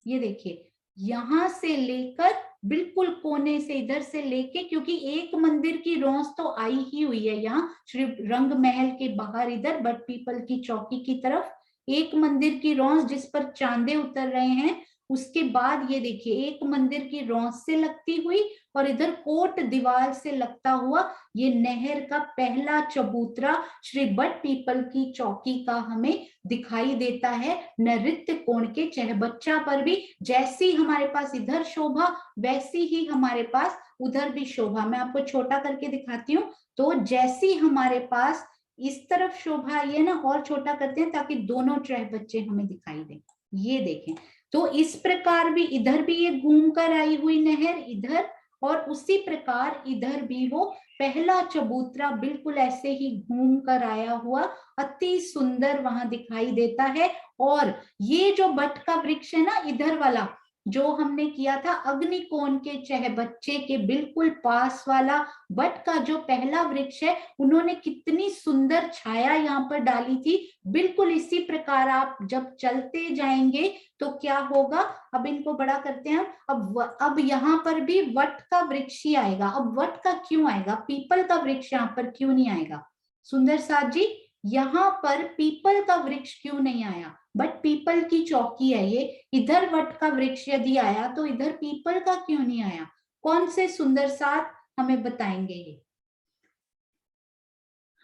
ये देखिए यहां से लेकर बिल्कुल कोने से इधर से लेके, क्योंकि एक मंदिर की रौस तो आई ही हुई है यहाँ श्री रंग महल के बाहर, इधर बट पीपल की चौकी की तरफ एक मंदिर की रौस जिस पर चांदे उतर रहे हैं। उसके बाद ये देखिए एक मंदिर की रौस से लगती हुई और इधर कोट दीवार से लगता हुआ ये नहर का पहला चबूतरा श्री बट पीपल की चौकी का हमें दिखाई देता है नृत्य कोण के चहबच्चा पर भी। जैसी हमारे पास इधर शोभा, वैसी ही हमारे पास उधर भी शोभा। मैं आपको छोटा करके दिखाती हूँ। तो जैसी हमारे पास इस तरफ शोभा आई है ना, और छोटा करते हैं ताकि दोनों चहबच्चे हमें दिखाई दें। ये देखें, तो इस प्रकार भी इधर भी ये घूम कर आई हुई नहर इधर, और उसी प्रकार इधर भी वो पहला चबूतरा बिल्कुल ऐसे ही घूम कर आया हुआ अति सुंदर वहां दिखाई देता है। और ये जो बट का वृक्ष है ना इधर वाला, जो हमने किया था अग्निकोण के चहबच्चे के बिल्कुल पास वाला बट का जो पहला वृक्ष है, उन्होंने कितनी सुंदर छाया यहाँ पर डाली थी। बिल्कुल इसी प्रकार आप जब चलते जाएंगे तो क्या होगा, अब इनको बड़ा करते हैं। अब यहाँ पर भी वट का वृक्ष ही आएगा। अब वट का क्यों आएगा, पीपल का वृक्ष यहाँ पर क्यों नहीं आएगा सुंदर साथ जी? यहाँ पर पीपल का वृक्ष क्यों नहीं आया? बट पीपल की चौकी है ये, इधर वट का वृक्ष यदि आया तो इधर पीपल का क्यों नहीं आया? कौन से सुंदर साथ हमें बताएंगे ये?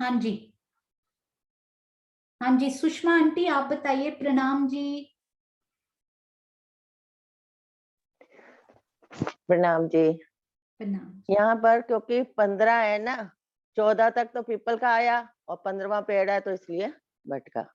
हाँ जी, हाँ जी सुषमा आंटी आप बताइए। प्रणाम जी। प्रणाम जी। प्रणाम। यहाँ पर क्योंकि 15 है ना, 14 तक तो पीपल का आया और 15वां पेड़ है तो इसलिए बट का।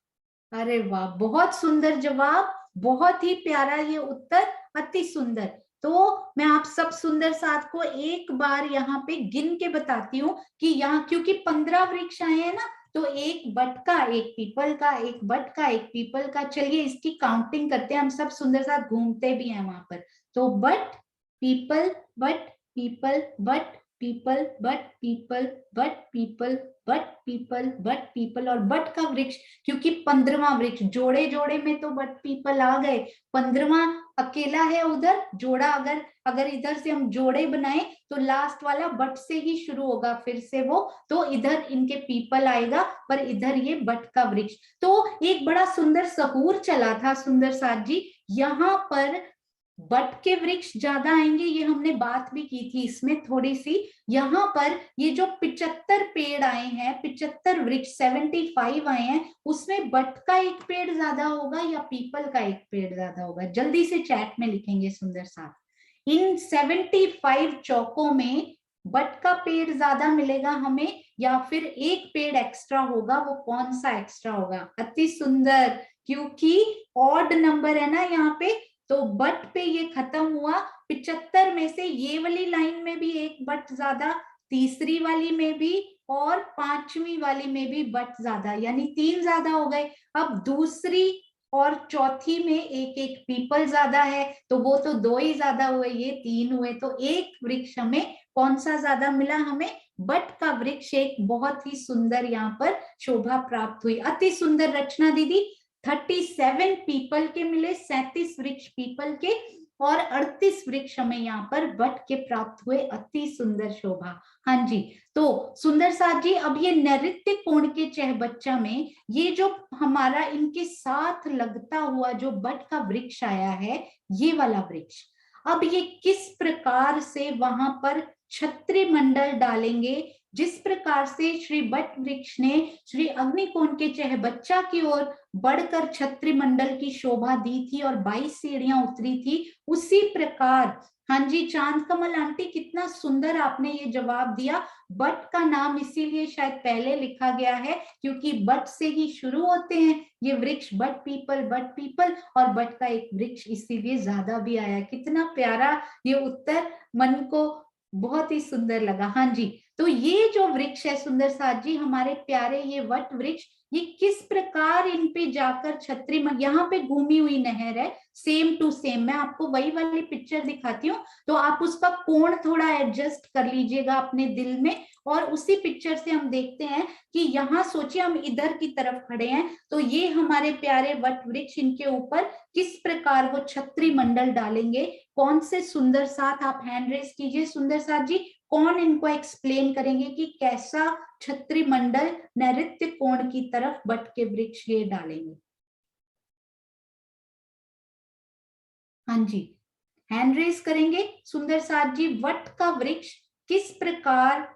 अरे वाह, बहुत सुंदर जवाब, बहुत ही प्यारा ये उत्तर, अति सुंदर। तो मैं आप सब सुंदर साथ को एक बार यहाँ पे गिन के बताती हूँ कि यहाँ क्योंकि 15 वृक्ष आए हैं ना, तो एक बट का, एक पीपल का, एक बट का, एक पीपल का। चलिए इसकी काउंटिंग करते हैं, हम सब सुंदर साथ घूमते भी हैं वहां पर। तो but, people, but, people, but, people, but, people, but, people, but, people, but, people और बट का वृक्ष, क्योंकि 15वां वृक्ष जोड़े जोड़े में तो बट पीपल आ गए, 15वां अकेला है उधर जोड़ा। अगर अगर इधर से हम जोड़े बनाए तो लास्ट वाला बट से ही शुरू होगा फिर से वो, तो इधर इनके पीपल आएगा, पर इधर ये बट का वृक्ष। तो एक बड़ा सुंदर सहूर चला था सुंदर साथ जी, यहाँ पर बट के वृक्ष ज्यादा आएंगे, ये हमने बात भी की थी इसमें थोड़ी सी। यहाँ पर ये जो 75 पेड़ आए हैं, 75 वृक्ष 75 आए हैं, उसमें बट का एक पेड़ ज्यादा होगा या पीपल का एक पेड़ ज्यादा होगा? जल्दी से चैट में लिखेंगे सुंदर साथ। इन 75 चौकों में बट का पेड़ ज्यादा मिलेगा हमें या फिर एक पेड़ एक्स्ट्रा होगा, वो कौन सा एक्स्ट्रा होगा? अति सुंदर, क्योंकि ऑड नंबर है ना यहाँ पे, तो बट पे ये खत्म हुआ। 75 में से ये वाली लाइन में भी एक बट ज्यादा, तीसरी वाली में भी और पांचवी वाली में भी बट ज्यादा, यानी 3 ज्यादा हो गए। अब दूसरी और चौथी में एक एक पीपल ज्यादा है, तो वो तो 2 ही ज्यादा हुए, ये 3 हुए, तो एक वृक्ष हमें कौन सा ज्यादा मिला? हमें बट का वृक्ष एक बहुत ही सुंदर यहाँ पर शोभा प्राप्त हुई। अति सुंदर रचना दीदी। 37 पीपल के मिले, 37 वृक्ष पीपल के और 38 वृक्ष हमें यहाँ पर बट के प्राप्त हुए। अति सुंदर शोभा। हाँ जी, तो सुंदर साथ जी, अब ये नैऋत्य कोण के चहबच्चा में ये जो हमारा इनके साथ लगता हुआ जो बट का वृक्ष आया है, ये वाला वृक्ष, अब ये किस प्रकार से वहां पर छत्री मंडल डालेंगे? जिस प्रकार से श्री बट वृक्ष ने श्री अग्निकोण के चहबच्चा की ओर बढ़कर छत्री मंडल की शोभा दी थी और 22 सीढ़ियां उतरी थी, उसी प्रकार, हाँ जी चांद कमल आंटी, कितना सुंदर आपने ये जवाब दिया। बट का नाम इसीलिए शायद पहले लिखा गया है क्योंकि बट से ही शुरू होते हैं ये वृक्ष, बट पीपल, और बट का एक वृक्ष इसीलिए ज्यादा भी आया। कितना प्यारा ये उत्तर, मन को बहुत ही सुंदर लगा। हाँ जी, तो ये जो वृक्ष है सुंदर साथ जी, हमारे प्यारे ये वट वृक्ष, ये किस प्रकार इन पे जाकर छत्री, यहाँ पे घूमी हुई नहर है, सेम टू सेम, मैं आपको वही वाली पिक्चर दिखाती हूँ, तो आप उसका कोण थोड़ा एडजस्ट कर लीजिएगा अपने दिल में, और उसी पिक्चर से हम देखते हैं कि यहाँ सोचिए हम इधर की तरफ खड़े हैं, तो ये हमारे प्यारे वट वृक्ष, इनके ऊपर किस प्रकार वो छत्री मंडल डालेंगे। कौन से सुंदर साथ, आप हैंड रेस कीजिए सुंदर साथ जी, कौन इनको एक्सप्लेन करेंगे कि कैसा छत्री मंडल नैऋत्य कोण की तरफ बट के वृक्ष ये डालेंगे? हाँ जी, हैंड रेस करेंगे सुंदर साथ जी। वट का वृक्ष किस प्रकार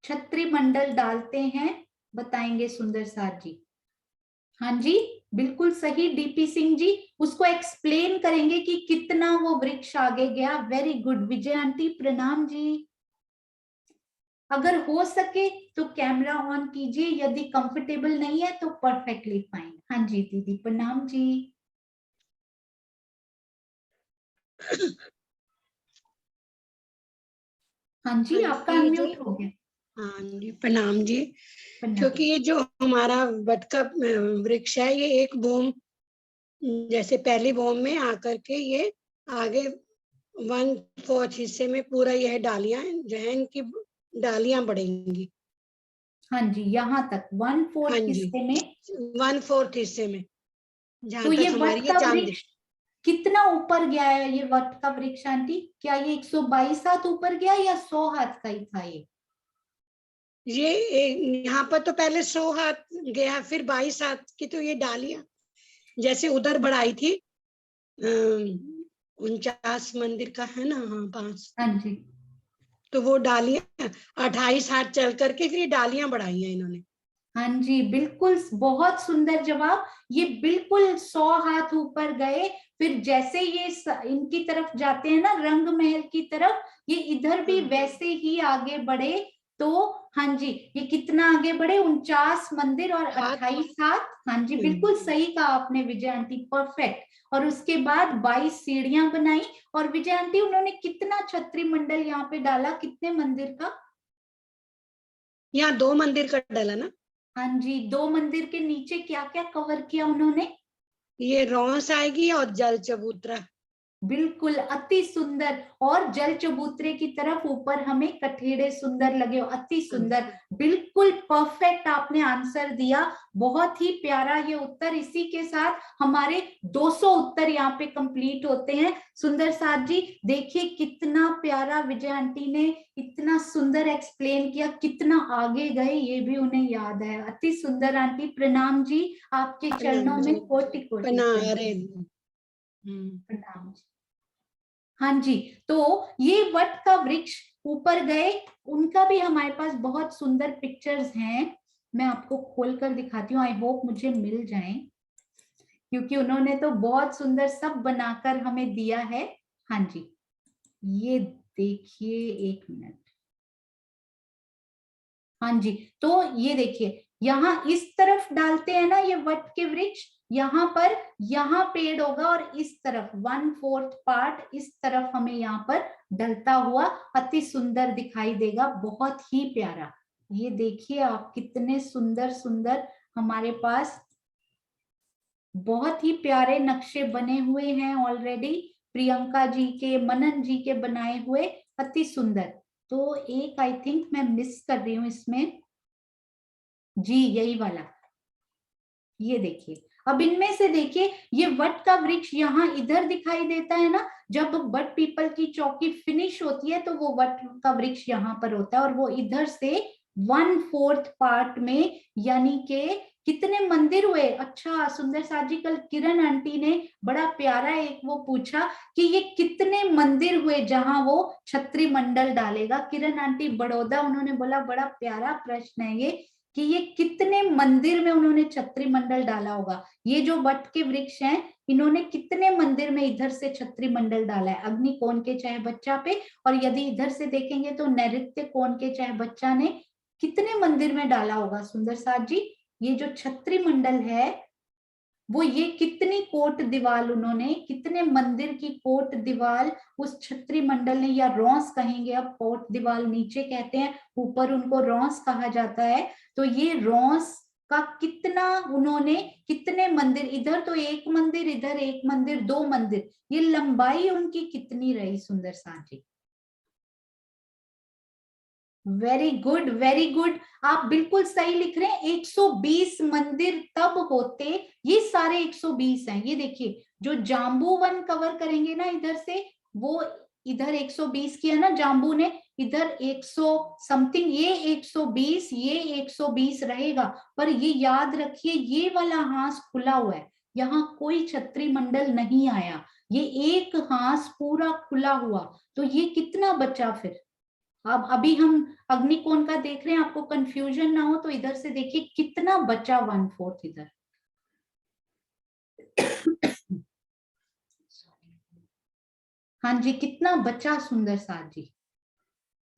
छत्री मंडल डालते हैं, बताएंगे सुंदर साथ जी। हाँ जी, बिल्कुल सही डीपी सिंह जी, उसको एक्सप्लेन करेंगे कि कितना वो वृक्ष आगे गया। वेरी गुड विजय आंटी, प्रणाम जी। अगर हो सके तो कैमरा ऑन कीजिए, यदि कंफर्टेबल नहीं है तो परफेक्टली फाइन। हाँ जी दीदी, प्रणाम जी। हाँ जी, आपका अनम्यूट हो गया। हाँ जी, प्रणाम जी। प्रणाम। क्योंकि ये जो हमारा बट का वृक्ष है, ये एक बोम, जैसे पहली बोम में आकर के ये आगे 1/4 हिस्से में पूरा यह डालियां जो है, इनकी डालियां बढ़ेंगी। हाँ जी, यहाँ तक 1/4 हाँ जी, हिस्से में, 1/4 हिस्से में, तो जहाँ ये तक हमारी वट ये का चांद वृक्ष कितना ऊपर गया है? ये वट का वृक्ष आंटी, क्या ये 122 हाथ ऊपर गया या 100 हाथ का ही था ये यहाँ पर तो पहले 100 हाथ गया, फिर 22 हाथ की तो ये डालियां, जैसे उधर बढ़ाई थी 49 मंदिर का है ना, हाँ 5, हाँ जी, तो वो डालियां 28 हाथ चल करके फिर ये डालियां बढ़ाई हैं इन्होंने। हाँ जी, बिल्कुल बहुत सुंदर जवाब। ये बिल्कुल 100 हाथ ऊपर गए, फिर जैसे ये इनकी तरफ जाते हैं ना, रंग महल की तरफ, ये इधर भी वैसे ही आगे बढ़े तो हाँ जी, ये कितना आगे बढ़े, 49 मंदिर और 28 हाथ। हाँ जी, बिल्कुल सही कहा आपने विजय आंटी, परफेक्ट। और उसके बाद 22 सीढ़ियां बनाई। और विजय आंटी उन्होंने कितना छत्री मंडल यहाँ पे डाला, कितने मंदिर का? यहाँ 2 मंदिर का डाला ना। हाँ जी, 2 मंदिर के नीचे क्या क्या कवर किया उन्होंने? ये रॉस आएगी और जल चबूतरा। बिल्कुल, अति सुंदर। और जल चबूतरे की तरफ ऊपर हमें कठेड़े सुंदर लगे, अति सुंदर। बिल्कुल परफेक्ट आपने आंसर दिया, बहुत ही प्यारा ये उत्तर। इसी के साथ हमारे 200 उत्तर यहाँ पे कंप्लीट होते हैं। सुंदर साथ जी देखिए कितना प्यारा विजय आंटी ने इतना सुंदर एक्सप्लेन किया, कितना आगे गए ये भी उन्हें याद है। अति सुंदर आंटी, प्रणाम जी, आपके चरणों में कोटि कोटि प्रणाम जी। हाँ जी, तो ये वट का वृक्ष ऊपर गए, उनका भी हमारे पास बहुत सुंदर पिक्चर्स हैं। मैं आपको खोलकर दिखाती हूँ, आई होप मुझे मिल जाएं, क्योंकि उन्होंने तो बहुत सुंदर सब बनाकर हमें दिया है। हाँ जी, ये देखिए, एक मिनट। हाँ जी, तो ये देखिए, यहाँ इस तरफ डालते हैं ना ये वट के वृक्ष, यहाँ पर, यहाँ पेड़ होगा और इस तरफ 1/4 पार्ट इस तरफ हमें यहाँ पर डलता हुआ अति सुंदर दिखाई देगा, बहुत ही प्यारा। ये देखिए आप, कितने सुंदर सुंदर हमारे पास बहुत ही प्यारे नक्शे बने हुए हैं ऑलरेडी, प्रियंका जी के, मनन जी के बनाए हुए, अति सुंदर। तो एक आई थिंक मैं मिस कर रही हूँ इसमें, जी यही वाला, ये देखिए। अब इनमें से देखिए, ये वट का वृक्ष यहाँ इधर दिखाई देता है ना, जब वट पीपल की चौकी फिनिश होती है तो वो वट का वृक्ष यहाँ पर होता है, और वो इधर से 1/4 पार्ट में, यानी के कितने मंदिर हुए। अच्छा सुंदर साथ जी, कल किरण आंटी ने बड़ा प्यारा एक वो पूछा कि ये कितने मंदिर हुए जहां वो छत्री मंडल डालेगा। किरण आंटी बड़ौदा, उन्होंने बोला बड़ा प्यारा प्रश्न है ये, कि ये कितने मंदिर में उन्होंने छत्री मंडल डाला होगा। ये जो वट के वृक्ष हैं, इन्होंने कितने मंदिर में इधर से छत्री मंडल डाला है, अग्नि कोण के चाहे बच्चा पे, और यदि इधर से देखेंगे तो नैऋत्य कोण के चाहे बच्चा ने कितने मंदिर में डाला होगा। सुंदर साथ जी, ये जो छत्री मंडल है वो ये कितनी कोट दीवाल, उन्होंने कितने मंदिर की कोट दीवाल उस छत्री मंडल ने, या रौंस कहेंगे अब, कोट दीवाल नीचे कहते हैं, ऊपर उनको रौंस कहा जाता है। तो ये रौंस का कितना उन्होंने, कितने मंदिर, इधर तो एक मंदिर, इधर एक मंदिर, 2 मंदिर, ये लंबाई उनकी कितनी रही सुंदर साथ जी। वेरी गुड, वेरी गुड, आप बिल्कुल सही लिख रहे हैं। 120 मंदिर तब होते, ये सारे 120 हैं। ये देखिए, जो जाम्बू वन कवर करेंगे ना इधर से, वो इधर 120 किया ना जाम्बू ने, इधर 100 समथिंग, ये 120, ये 120 रहेगा। पर ये याद रखिए, ये वाला हांस खुला हुआ है, यहाँ कोई छत्री मंडल नहीं आया, ये एक हांस पूरा खुला हुआ, तो ये कितना बचा फिर। अब अभी हम अग्निकोण का देख रहे हैं, आपको कंफ्यूजन ना हो तो इधर से देखिए कितना बचा 1/4 इधर। हाँ जी, कितना बचा सुंदर साथ जी,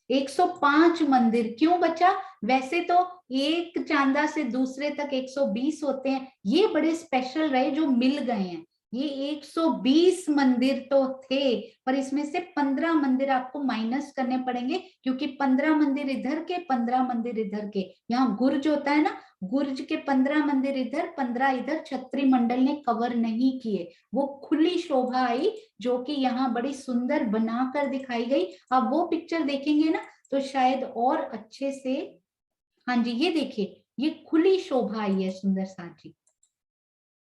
105 मंदिर। क्यों बचा? वैसे तो एक चांदा से दूसरे तक 120 होते हैं, ये बड़े स्पेशल रहे जो मिल गए हैं। ये 120 मंदिर तो थे, पर इसमें से 15 मंदिर आपको माइनस करने पड़ेंगे, क्योंकि 15 मंदिर इधर के, 15 मंदिर इधर के। यहाँ गुर्ज होता है ना, गुर्ज के 15 मंदिर इधर, 15 इधर, छत्री मंडल ने कवर नहीं किए। वो खुली शोभा आई जो कि यहाँ बड़ी सुंदर बनाकर दिखाई गई। अब वो पिक्चर देखेंगे ना तो शायद और अच्छे से, हाँ जी ये देखिए, ये खुली शोभा आई है सुंदर साथ जी।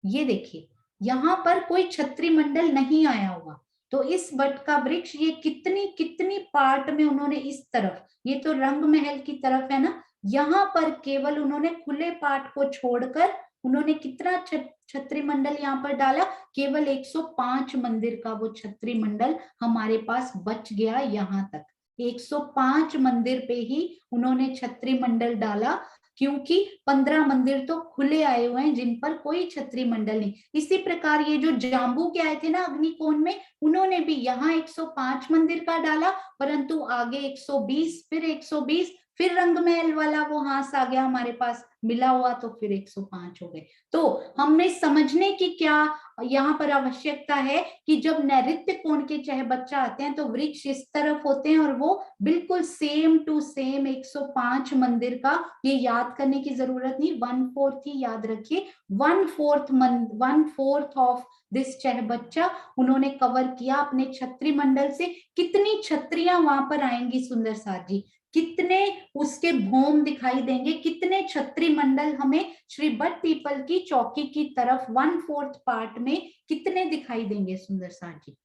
ये देखिए, यहाँ पर कोई छत्री मंडल नहीं आया हुआ। तो इस वट का वृक्ष, ये कितनी कितनी पार्ट में उन्होंने इस तरफ, ये तो रंग महल की तरफ है ना, यहाँ पर केवल उन्होंने खुले पार्ट को छोड़कर उन्होंने कितना छत्री मंडल यहाँ पर डाला, केवल 105 मंदिर का वो छत्री मंडल हमारे पास बच गया। यहाँ तक 105 मंदिर पे ही उन्होंने छत्री मंडल डाला। क्योंकि 15 मंदिर तो खुले आए हुए हैं जिन पर कोई छत्री मंडल नहीं। इसी प्रकार ये जो जाम्बू के आए थे ना अग्निकोण में, उन्होंने भी यहाँ 105 मंदिर का डाला, परंतु आगे 120, फिर 120, फिर रंगमहल वाला वो हांस आ गया हमारे पास मिला हुआ, तो फिर 105 हो गए। तो हमें समझने की क्या यहाँ पर आवश्यकता है कि जब नैऋत्य कोण के चाहे बच्चा आते हैं तो वृक्ष इस तरफ होते हैं और वो बिल्कुल सेम टू सेम 105 मंदिर का, ये याद करने की जरूरत नहीं, 1/4 ही याद रखिए, 1/4 ऑफ दिस चाहे बच्चा उन्होंने कवर किया अपने छत्री मंडल से। कितनी छत्रियां वहां पर आएंगी सुंदर साथ जी, कितने उसके भौम दिखाई देंगे, कितने छत्री मंडल हमें श्री बट पीपल की चौकी की तरफ 1/4 पार्ट में कितने दिखाई देंगे सुंदर साथ जी।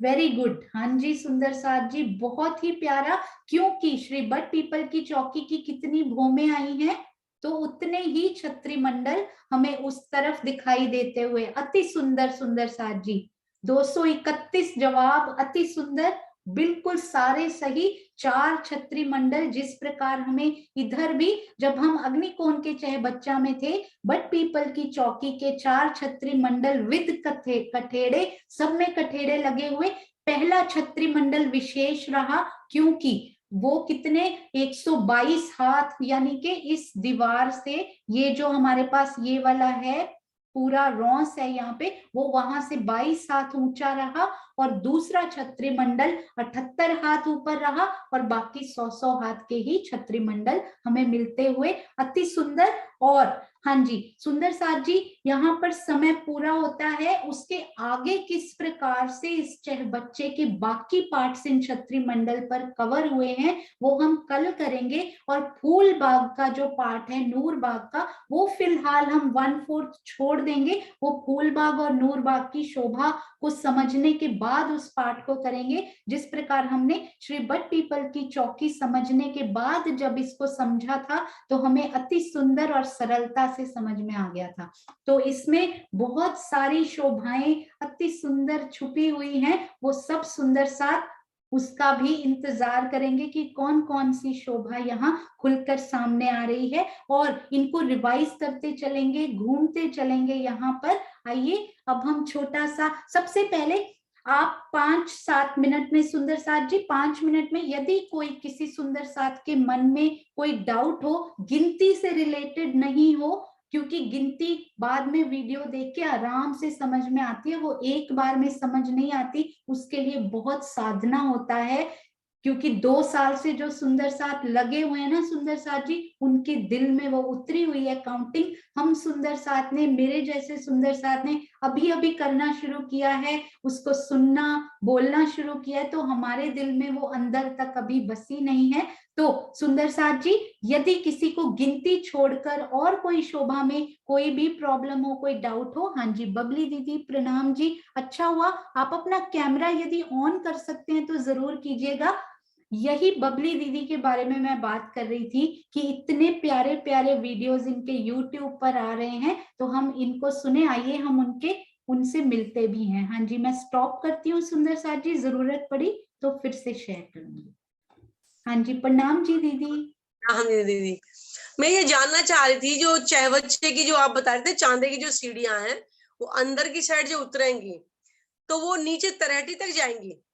वेरी गुड, हाँ जी सुंदर साथ जी, बहुत ही प्यारा, क्योंकि श्री बट पीपल की चौकी की कितनी भौमें आई हैं, तो उतने ही छत्री मंडल हमें उस तरफ दिखाई देते हुए। अति सुंदर सुंदर साथ जी, 231 जवाब, अति सुंदर, बिल्कुल सारे सही। 4 छत्री मंडल जिस प्रकार हमें इधर भी, जब हम अग्निकोण के चाहे बच्चा में थे, बट पीपल की चौकी के 4 छत्री मंडल विद कठेड़े, सब में कठेड़े लगे हुए। पहला छत्री मंडल विशेष रहा क्योंकि वो कितने 122 हाथ, यानी कि इस दीवार से ये जो हमारे पास ये वाला है पूरा रॉस है यहाँ पे, वो वहां से 22 हाथ ऊंचा रहा, और दूसरा छत्री मंडल 78 हाथ ऊपर रहा, और बाकी 100 हाथ के ही छत्री मंडल हमें मिलते हुए। अति सुंदर। और हाँ जी सुंदर साथ जी, यहाँ पर समय पूरा होता है, उसके आगे किस प्रकार से इस बच्चे के बाकी पार्ट्स इन छत्री मंडल पर कवर हुए हैं वो हम कल करेंगे। और फूल बाग का जो पार्ट है नूर बाग का, वो फिलहाल हम 1/4 छोड़ देंगे, वो फूल बाग और नूर बाग की शोभा को समझने के बाद उस पाठ को करेंगे। जिस प्रकार हमने श्री बट पीपल की चौकी समझने के बाद जब इसको समझा था तो हमें अति सुंदर और सरलता से समझ में आ गया था। तो इसमें बहुत सारी शोभाएं अति सुंदर छुपी हुई हैं, वो सब सुंदर साथ उसका भी इंतजार करेंगे कि कौन कौन सी शोभा यहाँ खुलकर सामने आ रही है, और इनको रिवाइज करते चलेंगे, घूमते चलेंगे यहाँ पर। आइए अब हम छोटा सा, सबसे पहले आप 5-7 मिनट में सुंदर साथ जी, 5 मिनट में यदि कोई किसी सुंदर साथ के मन में कोई डाउट हो, गिनती से रिलेटेड नहीं हो, क्योंकि गिनती बाद में वीडियो देख के आराम से समझ में आती है, वो एक बार में समझ नहीं आती, उसके लिए बहुत साधना होता है। क्योंकि 2 साल से जो सुंदर साथ लगे हुए हैं ना सुंदर साथ जी, उनके दिल में वो उतरी हुई है काउंटिंग। हम सुंदर साथ ने, मेरे जैसे सुंदर साथ ने अभी अभी करना शुरू किया है, उसको सुनना बोलना शुरू किया है, तो हमारे दिल में वो अंदर तक अभी बसी नहीं है। तो सुंदर साथ जी, यदि किसी को गिनती छोड़कर और कोई शोभा में कोई भी प्रॉब्लम हो, कोई डाउट हो, हाँ जी बबली दीदी प्रणाम जी, अच्छा हुआ आप अपना कैमरा यदि ऑन कर सकते हैं तो जरूर कीजिएगा। यही बबली दीदी के बारे में मैं बात कर रही थी कि इतने प्यारे प्यारे वीडियोस इनके यूट्यूब पर आ रहे हैं, तो हम इनको सुने, आइए हम उनसे मिलते भी हैं। हाँ जी मैं स्टॉप करती हूँ सुंदर साथ जी, जरूरत पड़ी तो फिर से शेयर करूंगी। हाँ जी प्रणाम जी दीदी। हाँ जी दीदी, मैं ये जानना चाह रही थी, जो चहबच्चे की जो आप बता रहे थे चांदे की जो सीढ़ियां हैं, वो अंदर की साइड जो उतरेंगी तो वो नीचे तलहटी तक जाएंगी?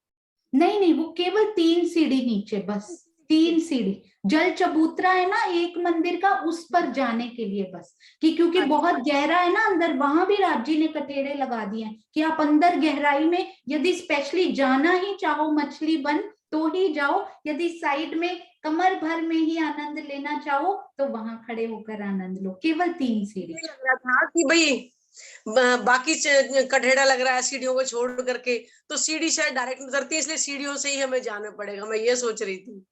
नहीं नहीं, वो केवल 3 सीढ़ी नीचे, बस 3 सीढ़ी। जल चबूतरा है ना एक मंदिर का, उस पर जाने के लिए बस, कि क्योंकि बहुत गहरा है ना अंदर, वहां भी राज जी ने कटेरे लगा दिए हैं कि आप अंदर गहराई में यदि स्पेशली जाना ही चाहो मछली बन तो ही जाओ, यदि साइड में कमर भर में ही आनंद लेना चाहो तो वहां खड़े होकर आनंद लो। केवल 3 सीढ़ी। लग रहा था कि भाई बाकी कठेड़ा लग रहा है सीढ़ियों को छोड़ करके, तो सीढ़ी शायद डायरेक्ट उतरती है, इसलिए सीढ़ियों से ही हमें जाना पड़ेगा, मैं ये सोच रही थी।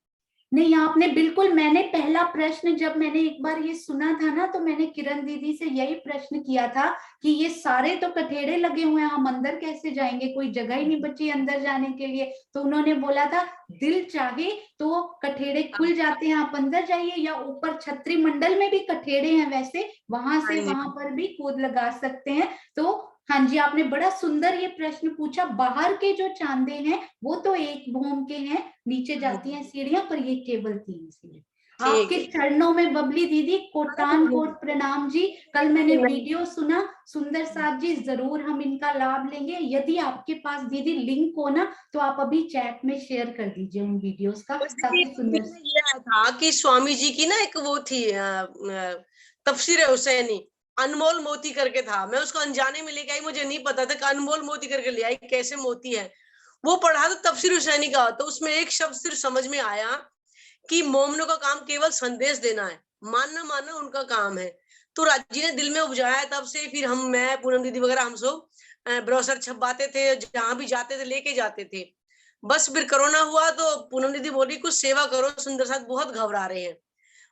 नहीं आपने बिल्कुल, मैंने पहला प्रश्न जब मैंने एक बार ये सुना था ना, तो मैंने किरण दीदी से यही प्रश्न किया था कि ये सारे तो कठेड़े लगे हुए हैं, हम अंदर कैसे जाएंगे, कोई जगह ही नहीं बची अंदर जाने के लिए। तो उन्होंने बोला था दिल चाहे तो कठेड़े खुल जाते हैं, आप अंदर जाइए, या ऊपर छत्री मंडल में भी कठेड़े हैं वैसे, वहां से वहां पर भी कूद लगा सकते हैं। तो हाँ जी आपने बड़ा सुंदर ये प्रश्न पूछा। बाहर के जो चांदे हैं वो तो एक भौम के हैं, नीचे जाती हैं सीढ़ियां, पर ये केवल 3 सीढ़ी। आपके चरणों में बबली दीदी कोटान कोट प्रणाम जी। कल मैंने वीडियो सुना, सुंदर साथ जी, जरूर हम इनका लाभ लेंगे। यदि आपके पास दीदी लिंक हो ना तो आप अभी चैट में शेयर कर दीजिए उन वीडियोस का, ताकि सुंदर। ये था कि स्वामी जी की ना एक वो थी तफसीर हुसैनी, अनमोल मोती करके था। मैं उसको अनजाने में लेके आई, मुझे नहीं पता था कि अनमोल मोती करके ले आई, कैसे मोती है वो पढ़ा तो तफसीर हुसैनी का। तो उसमें एक शब्द सिर्फ समझ में आया कि मोमनों का काम केवल संदेश देना है, मानना मानना उनका काम है। तो राजी ने दिल में उपजाया, तब से फिर हम, मैं, पूनम दीदी वगैरह, हम सब ब्रोशर छपवाते थे, जहां भी जाते थे लेके जाते थे। बस फिर कोरोना हुआ तो पूनम दीदी बोली कुछ सेवा करो, सुंदर साथ बहुत घबरा रहे हैं।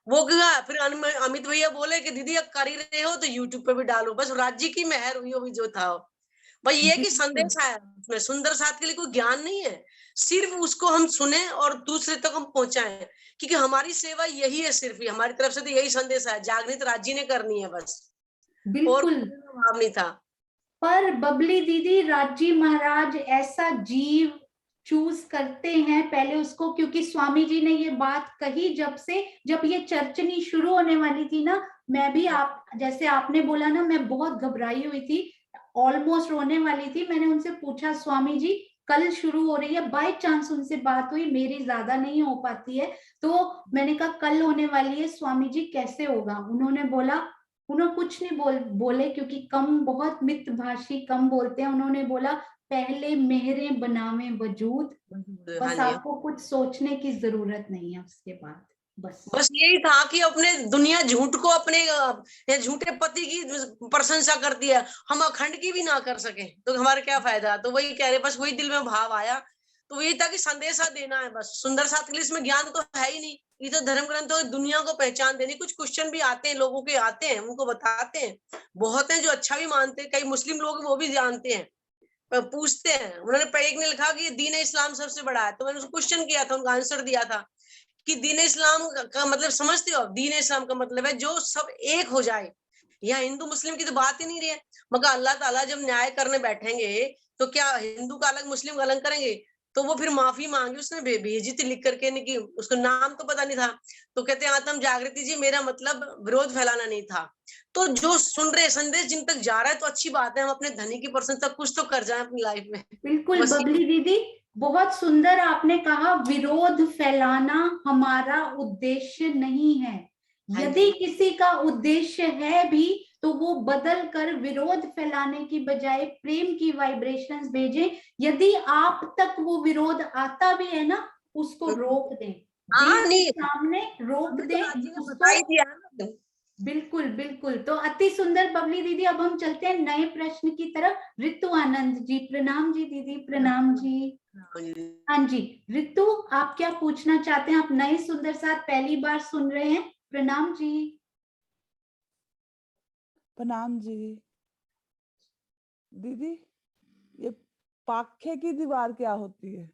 वो गया, फिर अमित भैया बोले कि दीदी अब कर ही रहे हो तो यूट्यूब पे भी डालो। बस राज्य की मेहर हुई होगी जो था भाई। ये कि संदेश आया उसमें, सुंदर साथ के लिए कोई ज्ञान नहीं है, सिर्फ उसको हम सुने और दूसरे तक हम पहुंचाएं, क्योंकि हमारी सेवा यही है, सिर्फ हमारी तरफ से तो यही संदेश है, जागृत राज्य ने करनी है बस, बिल्कुल। और भाव नहीं था। पर बबली दीदी, राजी महाराज ऐसा जीव चूज करते हैं पहले उसको, क्योंकि स्वामी जी ने ये बात कही जब ये चर्चनी शुरू होने वाली थी ना, मैं भी आप जैसे आपने बोला ना, मैं बहुत घबराई हुई थी, ऑलमोस्ट रोने वाली थी। मैंने उनसे पूछा स्वामी जी कल शुरू हो रही है, बाय चांस उनसे बात हुई, मेरी ज्यादा नहीं हो पाती है, तो मैंने कहा कल होने वाली है स्वामी जी, कैसे होगा? उन्होंने कुछ नहीं बोले क्योंकि बहुत मितभाषी कम बोलते हैं। उन्होंने बोला पहले मेहरें बनावे वजूद, बस आपको कुछ सोचने की जरूरत नहीं है उसके बाद। बस यही था कि अपने दुनिया झूठ को, अपने झूठे पति की प्रशंसा करती है, हम अखंड की भी ना कर सके तो हमारा क्या फायदा। तो वही कह रहे, बस वही दिल में भाव आया, तो वही था कि संदेशा देना है बस। सुंदर साथ के लिए इसमें ज्ञान तो है ही नहीं, ये तो धर्म ग्रंथों दुनिया को पहचान देनी। कुछ क्वेश्चन भी आते हैं, लोगों के आते हैं, उनको बताते हैं, बहुत हैं जो अच्छा भी मानते हैं, कई मुस्लिम लोग वो भी जानते हैं, पूछते हैं। उन्होंने एक ने लिखा कि दीन इस्लाम सबसे बड़ा है, तो मैंने उसको क्वेश्चन किया था, उनका आंसर दिया था कि दीन इस्लाम का मतलब समझते हो? दीन इस्लाम का मतलब है जो सब एक हो जाए। यहाँ हिंदू मुस्लिम की तो बात ही नहीं रही है, मगर अल्लाह ताला जब न्याय करने बैठेंगे तो क्या हिंदू का अलग मुस्लिम का अलग करेंगे? तो वो फिर माफी मांगी, उसने भेजी थी लिख करके, कि उसको नाम तो पता नहीं था, तो कहते हैं आत्म जागृति जी, मेरा मतलब विरोध फैलाना नहीं था। तो जो सुन रहे संदेश जिन तक जा रहा है तो अच्छी बात है, हम अपने धनी की प्रशंसा कुछ तो कर जाए अपनी लाइफ में। बिल्कुल बबली दीदी, बहुत सुंदर आपने कहा, विरोध फैलाना हमारा उद्देश्य नहीं है। यदि किसी का उद्देश्य है भी तो वो बदल कर विरोध फैलाने की बजाय प्रेम की वाइब्रेशंस भेजें। यदि आप तक वो विरोध आता भी है ना, उसको रोक दें, सामने रोक दें। बिल्कुल बिल्कुल। तो अति सुंदर बबली दीदी, अब हम चलते हैं नए प्रश्न की तरफ। ऋतु आनंद जी, प्रणाम जी दीदी, प्रणाम जी। हाँ जी ऋतु, आप क्या पूछना चाहते हैं? आप नए सुंदर साथ पहली बार सुन रहे हैं। प्रणाम जी। प्रणाम जी दीदी, ये पाखे की दीवार क्या होती है?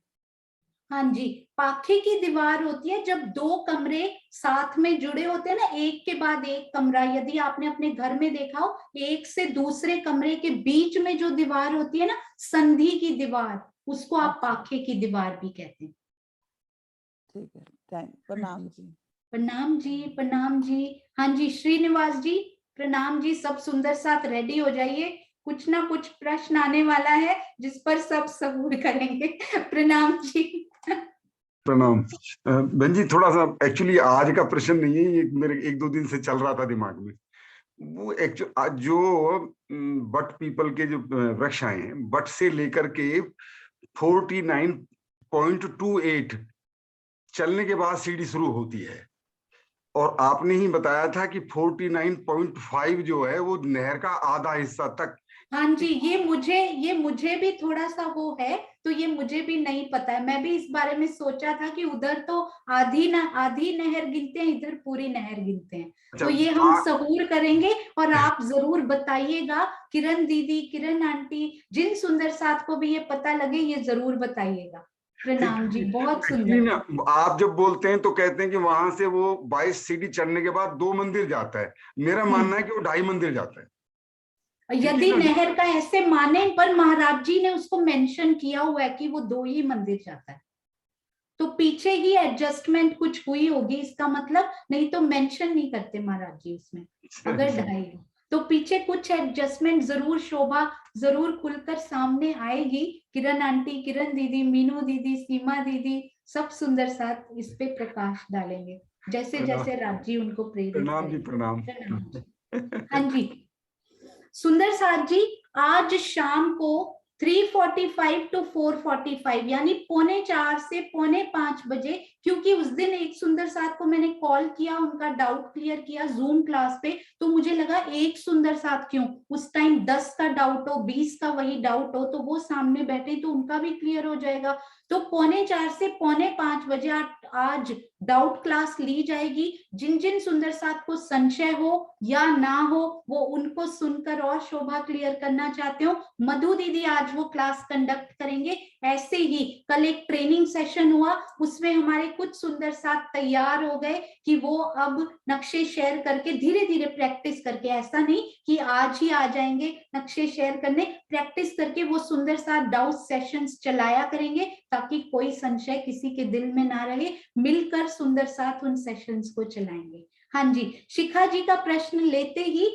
हाँ जी, पाखे की दीवार होती है जब दो कमरे साथ में जुड़े होते हैं ना, एक के बाद एक कमरा। यदि आपने अपने घर में देखा हो, एक से दूसरे कमरे के बीच में जो दीवार होती है ना, संधि की दीवार, उसको आप पाखे की दीवार भी कहते हैं। ठीक है, थैंक, प्रणाम जी। प्रणाम जी, प्रणाम जी। हाँ जी श्रीनिवास जी, प्रणाम जी। सब सुंदर साथ रेडी हो जाइए, कुछ ना कुछ प्रश्न आने वाला है जिस पर सब सबूर करेंगे। प्रणाम जी। प्रणाम बहन जी। थोड़ा सा एक्चुअली आज का प्रश्न नहीं है, ये मेरे 1-2 दिन से चल रहा था दिमाग में। वो एक्चुअली जो बट पीपल के जो वृक्ष आए हैं, बट से लेकर के 49.28 चलने के बाद सीढ़ी शुरू होती है, और आपने ही बताया था कि 49.5 जो है वो नहर का आधा हिस्सा तक। हाँ जी, ये मुझे भी थोड़ा सा वो है, तो ये मुझे भी नहीं पता है। मैं भी इस बारे में सोचा था कि उधर तो आधी नहर गिनते हैं, इधर पूरी नहर गिनते हैं। तो ये हम सहूर करेंगे और आप जरूर बताइएगा। किरण दीदी, किरण आंटी, जिन सुंदर साथ को भी ये पता लगे, ये जरूर बताइएगा। प्रणाम जी, बहुत सुंदर। आप जब बोलते हैं तो कहते हैं कि वहां से वो 22 सीढ़ी चढ़ने के बाद 2 मंदिर जाता है। मेरा मानना है कि वो 2.5 मंदिर जाता है। यदि नहर का ऐसे माने, पर महाराज जी ने उसको मेंशन किया हुआ है कि वो 2 ही मंदिर जाता है। तो पीछे ही एडजस्टमेंट कुछ हुई होगी इसका मतलब, नहीं तो मेंशन नहीं करते महाराज जी उसमें अगर 2.5 तो पीछे कुछ एडजस्टमेंट जरूर शोभा जरूर खुलकर सामने आएगी। किरण आंटी, किरण दीदी, मीनू दीदी, सीमा दीदी सब सुंदर साथ इस पे प्रकाश डालेंगे जैसे जैसे राजी उनको प्रेरित प्रणाम जी, करेंगे। प्रणाम। हाँ जी सुंदर साथ जी, आज शाम को 3:45 to 4:45 यानी 3:45 से 4:45 बजे, क्योंकि उस दिन एक सुंदर साथ को मैंने कॉल किया, उनका डाउट क्लियर किया जूम क्लास पे, तो मुझे लगा एक सुंदर साथ क्यों, उस टाइम 10 का डाउट हो, 20 का वही डाउट हो, तो वो सामने बैठे तो उनका भी क्लियर हो जाएगा। तो 4:45 से 4:45 बजे आज डाउट क्लास ली जाएगी। जिन जिन सुंदर साथ को संशय हो या ना हो वो उनको सुनकर और शोभा क्लियर करना चाहते हो, मधु दीदी आज वो क्लास कंडक्ट करेंगे। ऐसे ही कल एक ट्रेनिंग सेशन हुआ, उसमें हमारे कुछ सुंदर साथ तैयार हो गए कि वो अब नक्शे शेयर करके धीरे धीरे प्रैक्टिस करके, ऐसा नहीं कि आज ही आ जाएंगे नक्शे शेयर करने, प्रैक्टिस करके वो सुंदर साथ डाउट सेशंस चलाया करेंगे ताकि कोई संशय किसी के दिल में ना रहे। मिलकर सुंदर साथ उन सेशंस को चलाएंगे। हाँ जी शिखा जी का प्रश्न लेते ही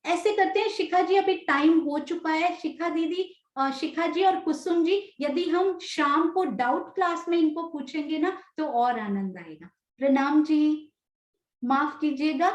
ऐसे करते हैं, शिखा जी अभी टाइम हो चुका है। शिखा दीदी, शिखा जी और कुसुम जी, यदि हम शाम को डाउट क्लास में इनको पूछेंगे ना तो और आनंद आएगा। प्रणाम जी, माफ कीजिएगा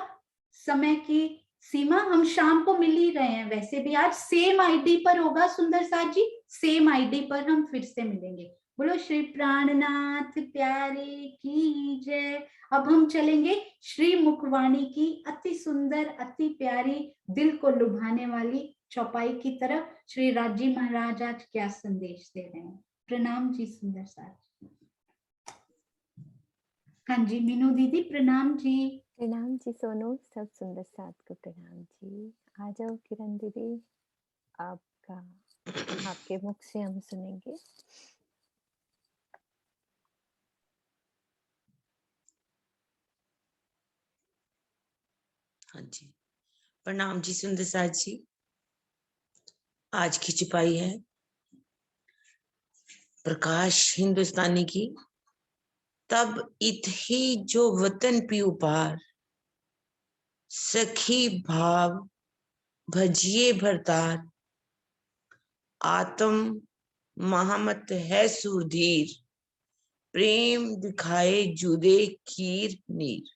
समय की सीमा, हम शाम को मिल ही रहे हैं, वैसे भी आज सेम आईडी पर होगा सुंदर साथ जी, सेम आईडी पर हम फिर से मिलेंगे। बोलो श्री प्राणनाथ प्यारे की जय। अब हम चलेंगे श्री मुखवाणी की अति सुंदर अति प्यारी दिल को लुभाने वाली चौपाई की तरफ। श्री राजी महाराज आज क्या संदेश दे रहे हैं। प्रणाम जी सुंदर साथ। हाँ जी मीनू दीदी प्रणाम जी। प्रणाम जी सोनू, सब सुंदर साथ को प्रणाम जी। आ जाओ किरण दीदी, आपके मुख से हम सुनेंगे। हाँ जी प्रणाम जी सुंदर साथ जी। आज की चौपाई है प्रकाश हिंदुस्तानी की। तब इतही जो वतन पियो पार, सखी भाव भजिए भरतार, आत्म महामत है सुरधीर, प्रेम दिखाए जुदे कीर नीर।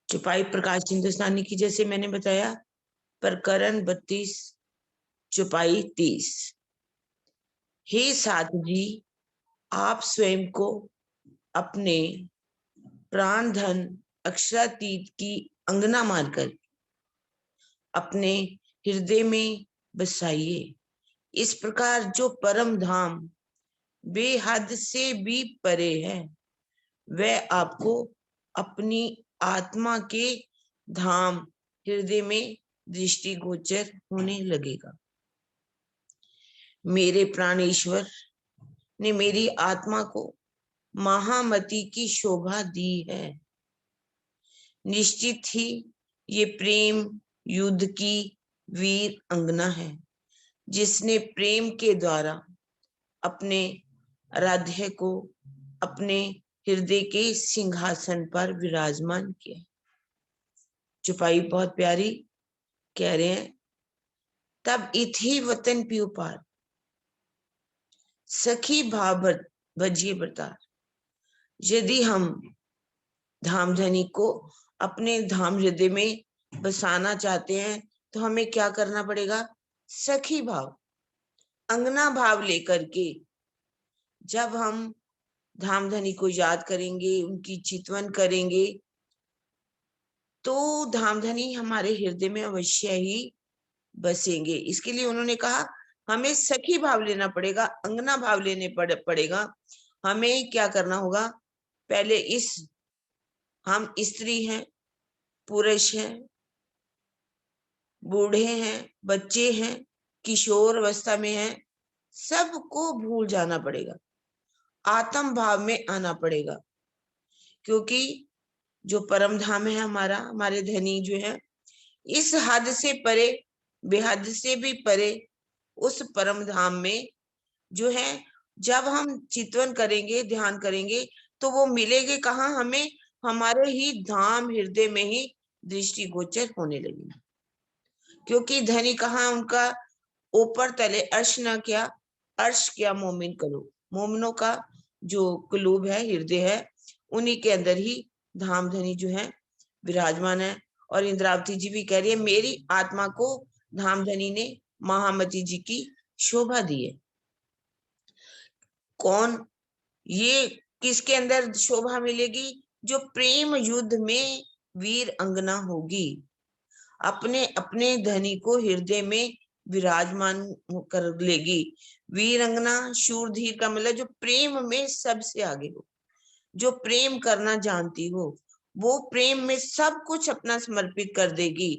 चौपाई प्रकाश हिंदुस्तानी की, जैसे मैंने बताया, प्रकरण 32 चौपाई 30। हे साधु जी, आप स्वयं को अपने प्राण धन अक्षरातीत की अंगना मानकर अपने हृदय में बसाइए। इस प्रकार जो परम धाम बेहद से भी परे है, वह आपको अपनी आत्मा के धाम हृदय में दृष्टिगोचर होने लगेगा। मेरे प्राणेश्वर ने मेरी आत्मा को महामति की शोभा दी है। निश्चित ही ये प्रेम युद्ध की वीर अंगना है, जिसने प्रेम के द्वारा अपने आराध्य को अपने हृदय के सिंहासन पर विराजमान किया। चौपाई बहुत प्यारी, कह रहे हैं तब इथी वतन पियो पार, सखी भाव भजिए भरतार। यदि हम धामधनी को अपने धाम हृदय में बसाना चाहते हैं तो हमें क्या करना पड़ेगा? सखी भाव, अंगना भाव लेकर के जब हम धामधनी को याद करेंगे, उनकी चितवन करेंगे, तो धामधनी हमारे हृदय में अवश्य ही बसेंगे। इसके लिए उन्होंने कहा हमें सखी भाव लेना पड़ेगा, अंगना भाव लेने पड़ेगा। हमें क्या करना होगा? पहले हम स्त्री हैं, पुरुष हैं, बूढ़े हैं, बच्चे हैं, किशोर अवस्था में हैं, सबको भूल जाना पड़ेगा, आत्म भाव में आना पड़ेगा। क्योंकि जो परम धाम है हमारा, हमारे धनी जो है, इस हद से परे, बेहद से भी परे उस परम धाम में जो है जब हम चितवन करेंगे, ध्यान करेंगे, तो वो मिलेंगे कहाँ हमें? हमारे ही धाम हृदय में ही दृष्टिगोचर होने लगेंगे। क्योंकि धनी कहाँ उनका? ऊपर तले अर्श न क्या, अर्श क्या मोमिन कलूब, मोमिनों का जो कुलूब है, हृदय है, उन्हीं के अंदर ही धाम धनी जो है विराजमान है। और इंद्रावती जी भी कह रही है, मेरी आत्मा को धाम धनी ने महामती जी की शोभा दी है। कौन? ये किसके अंदर शोभा मिलेगी? जो प्रेम युद्ध में वीर अंगना होगी, अपने अपने धनी को हृदय में विराजमान कर लेगी। वीरंगना, शूरधीर का मतलब जो प्रेम में सबसे आगे हो, जो प्रेम करना जानती हो, वो प्रेम में सब कुछ अपना समर्पित कर देगी।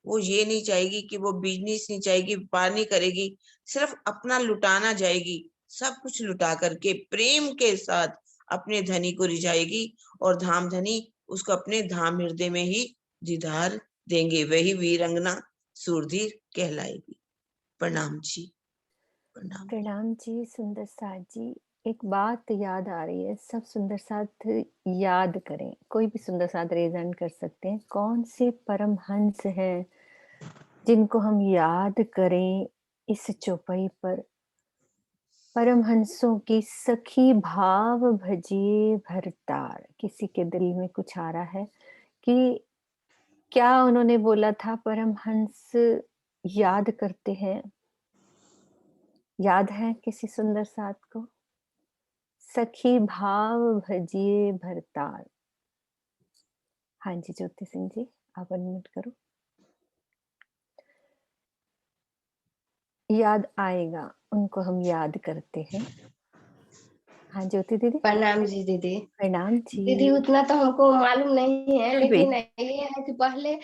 वो ये नहीं चाहेगी कि वो बिजनेस नहीं चाहेगी, व्यापार नहीं करेगी, सिर्फ अपना लुटाना जाएगी। सब कुछ लुटा करके प्रेम के साथ अपने धनी को रिझाएगी और धाम धनी उसको अपने धाम हृदय में ही दीदार देंगे। वही वीरंगना सूरधीर कहलाएगी। प्रणाम जी, प्रणाम। प्रणाम जी सुंदर साथ जी। एक बात याद आ रही है, सब सुंदर साथ याद करें, कोई भी सुंदर साथ रेज हैंड कर सकते हैं। कौन से परमहंस हैं जिनको हम याद करें इस चौपाई पर? परमहंसों की सखी भाव भजिए भरतार। किसी के दिल में कुछ आ रहा है कि क्या उन्होंने बोला था? परमहंस याद करते हैं, याद है किसी सुंदर साथ को? सखी भाव भजिए भरतार। हाँ जी ज्योति सिंह जी, आप अनम्यूट करो। याद आएगा, उनको हम याद करते हैं। हाँ ज्योति दीदी। प्रणाम जी दीदी। प्रणाम जी। दीदी उतना तो हमको मालूम नहीं है, फिर भी लेकिन ये है कि पहले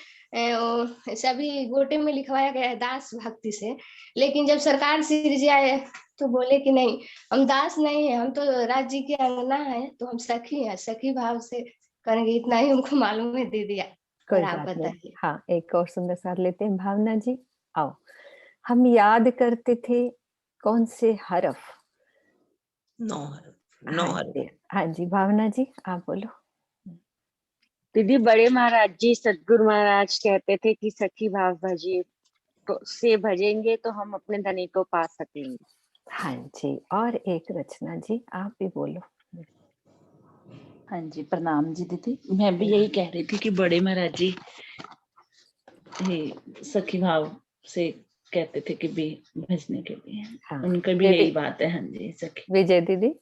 सभी गोटे में लिखवाया गया है दास भक्ति से, लेकिन जब सरकार सिरजाए तो बोले कि नहीं, हम दास नहीं है, हम तो राज्य की अंगना है, तो हम सखी हैं, सखी भाव से करेंगे। इतना ही हमको मालूम है दीदी, कोई और आप बात नहीं। बताइए। हाँ एक और सुंदर साथ लेते हैं। भावना जी आओ। हम याद करते थे कौन से हरफ? 9 हरफ, 9 हाँ हरफ। जी, हाँ जी भावना जी आप बोलो। दीदी बड़े महाराज जी सतगुरु महाराज कहते थे कि सखी भाव भजिए, तो से भजेंगे तो हम अपने धनी को पा सकेंगे। हाँ जी, और एक रचना जी आप भी बोलो। हाँ जी प्रणाम जी दीदी। मैं भी यही कह रही थी कि बड़े महाराज जी सखी भाव से कहते थे कि भी भजने के लिए। हाँ, उनका भी यही बात है। हाँ जी सखी। विजय दीदी।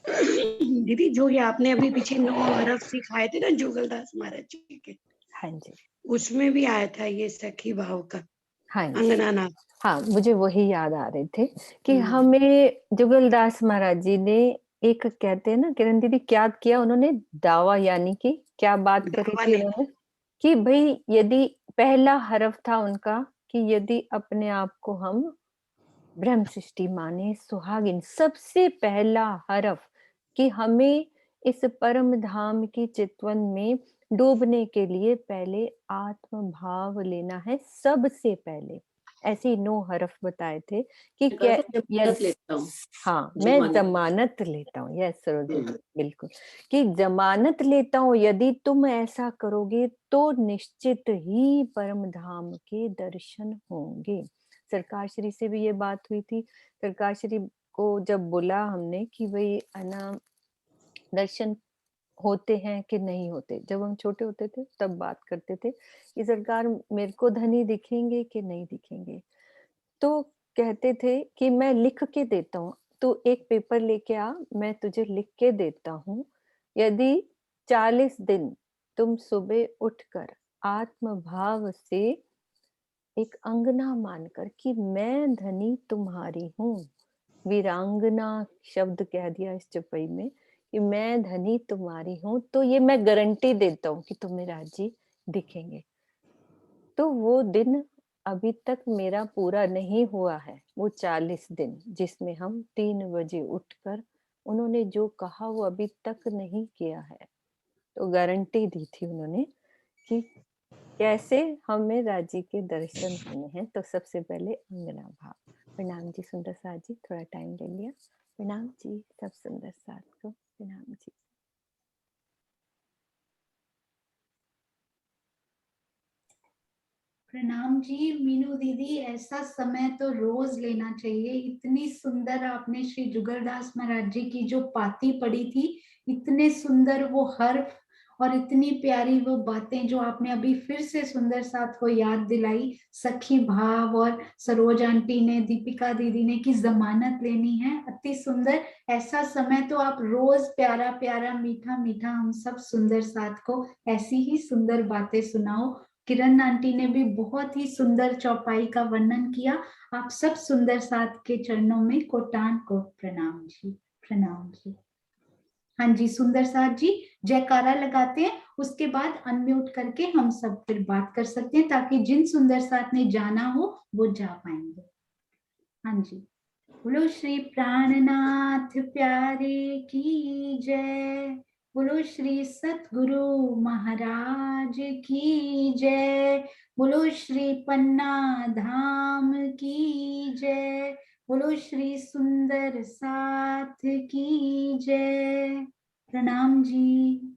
दीदी जो ये आपने अभी पीछे 9 हरफ सिखाए थे ना जुगलदास महाराज जी के, हाँ जी, उसमें भी आया था ये सखी भाव का। हाँ जी, अंगना नाथ। हाँ मुझे वही याद आ रहे थे कि हमें जुगलदास महाराज जी ने एक कहते हैं ना किरण दीदी, क्या किया उन्होंने? दावा, यानी कि क्या बात करी थी उन्होंने कि भाई यदि पहला हरफ था उनका कि यदि अपने आप को हम ब्रह्म सृष्टि माने, सुहागिन, सबसे पहला हरफ कि हमें इस परम धाम की चितवन में डूबने के लिए पहले आत्म भाव लेना है सबसे पहले। ऐसे 9 हरफ बताए थे कि क्या यस, हाँ मैं जमानत लेता हूँ। यस सरोज बिल्कुल, कि जमानत लेता हूँ यदि तुम ऐसा करोगे तो निश्चित ही परम धाम के दर्शन होंगे। सरकार श्री से भी ये बात हुई थी। सरकार श्री को जब बोला हमने कि भाई अना दर्शन होते हैं कि नहीं होते, जब हम छोटे होते थे तब बात करते थे कि सरकार मेरे को धनी दिखेंगे कि नहीं दिखेंगे, तो कहते थे कि मैं लिख के देता हूँ, तो एक पेपर लेके आ, मैं तुझे लिख के देता हूँ, यदि 40 दिन तुम सुबह उठकर आत्म भाव से एक अंगना मानकर कि मैं धनी तुम्हारी हूँ, वीरांगना शब्द कह दिया इस चौपाई में कि मैं धनी तुम्हारी हूँ, तो ये मैं गारंटी देता हूँ कि तुम्हें राज्य दिखेंगे। तो वो दिन अभी तक मेरा पूरा नहीं हुआ है, वो 40 दिन जिसमें हम 3 बजे उठकर उन्होंने जो कहा वो अभी तक नहीं किया है। तो गारंटी दी थी उन्होंने कि कैसे हमें राज्य के दर्शन होने हैं, तो सबसे पहले अंगना भाव। प्रणाम जी सुंदर साथ जी, थोड़ा टाइम ले लिया। प्रणाम जी सब सुंदर साथ को, प्रणाम जी। प्रणाम जी मीनू दीदी, ऐसा समय तो रोज लेना चाहिए। इतनी सुंदर आपने श्री जुगलदास महाराज जी की जो पाती पढ़ी थी, इतने सुंदर वो हर्फ और इतनी प्यारी वो बातें जो आपने अभी फिर से सुंदर साथ को याद दिलाई, सखी भाव और सरोज आंटी ने, दीपिका दीदी ने कि जमानत लेनी है, अति सुंदर। ऐसा समय तो आप रोज प्यारा प्यारा मीठा मीठा हम सब सुंदर साथ को ऐसी ही सुंदर बातें सुनाओ। किरण आंटी ने भी बहुत ही सुंदर चौपाई का वर्णन किया। आप सब सुंदर साथ के चरणों में कोटान को प्रणाम जी, प्रणाम जी। हाँ जी सुंदर साथ जी, जयकारा लगाते हैं, उसके बाद अनम्यूट करके हम सब फिर बात कर सकते हैं ताकि जिन सुंदर साथ ने जाना हो वो जा पाएंगे। हाँ जी, बोलो श्री प्राणनाथ प्यारे की जय, बोलो श्री सतगुरु महाराज की जय, बोलो श्री पन्ना धाम की जय, बोलो श्री सुंदर साथ की जय। प्रणाम जी।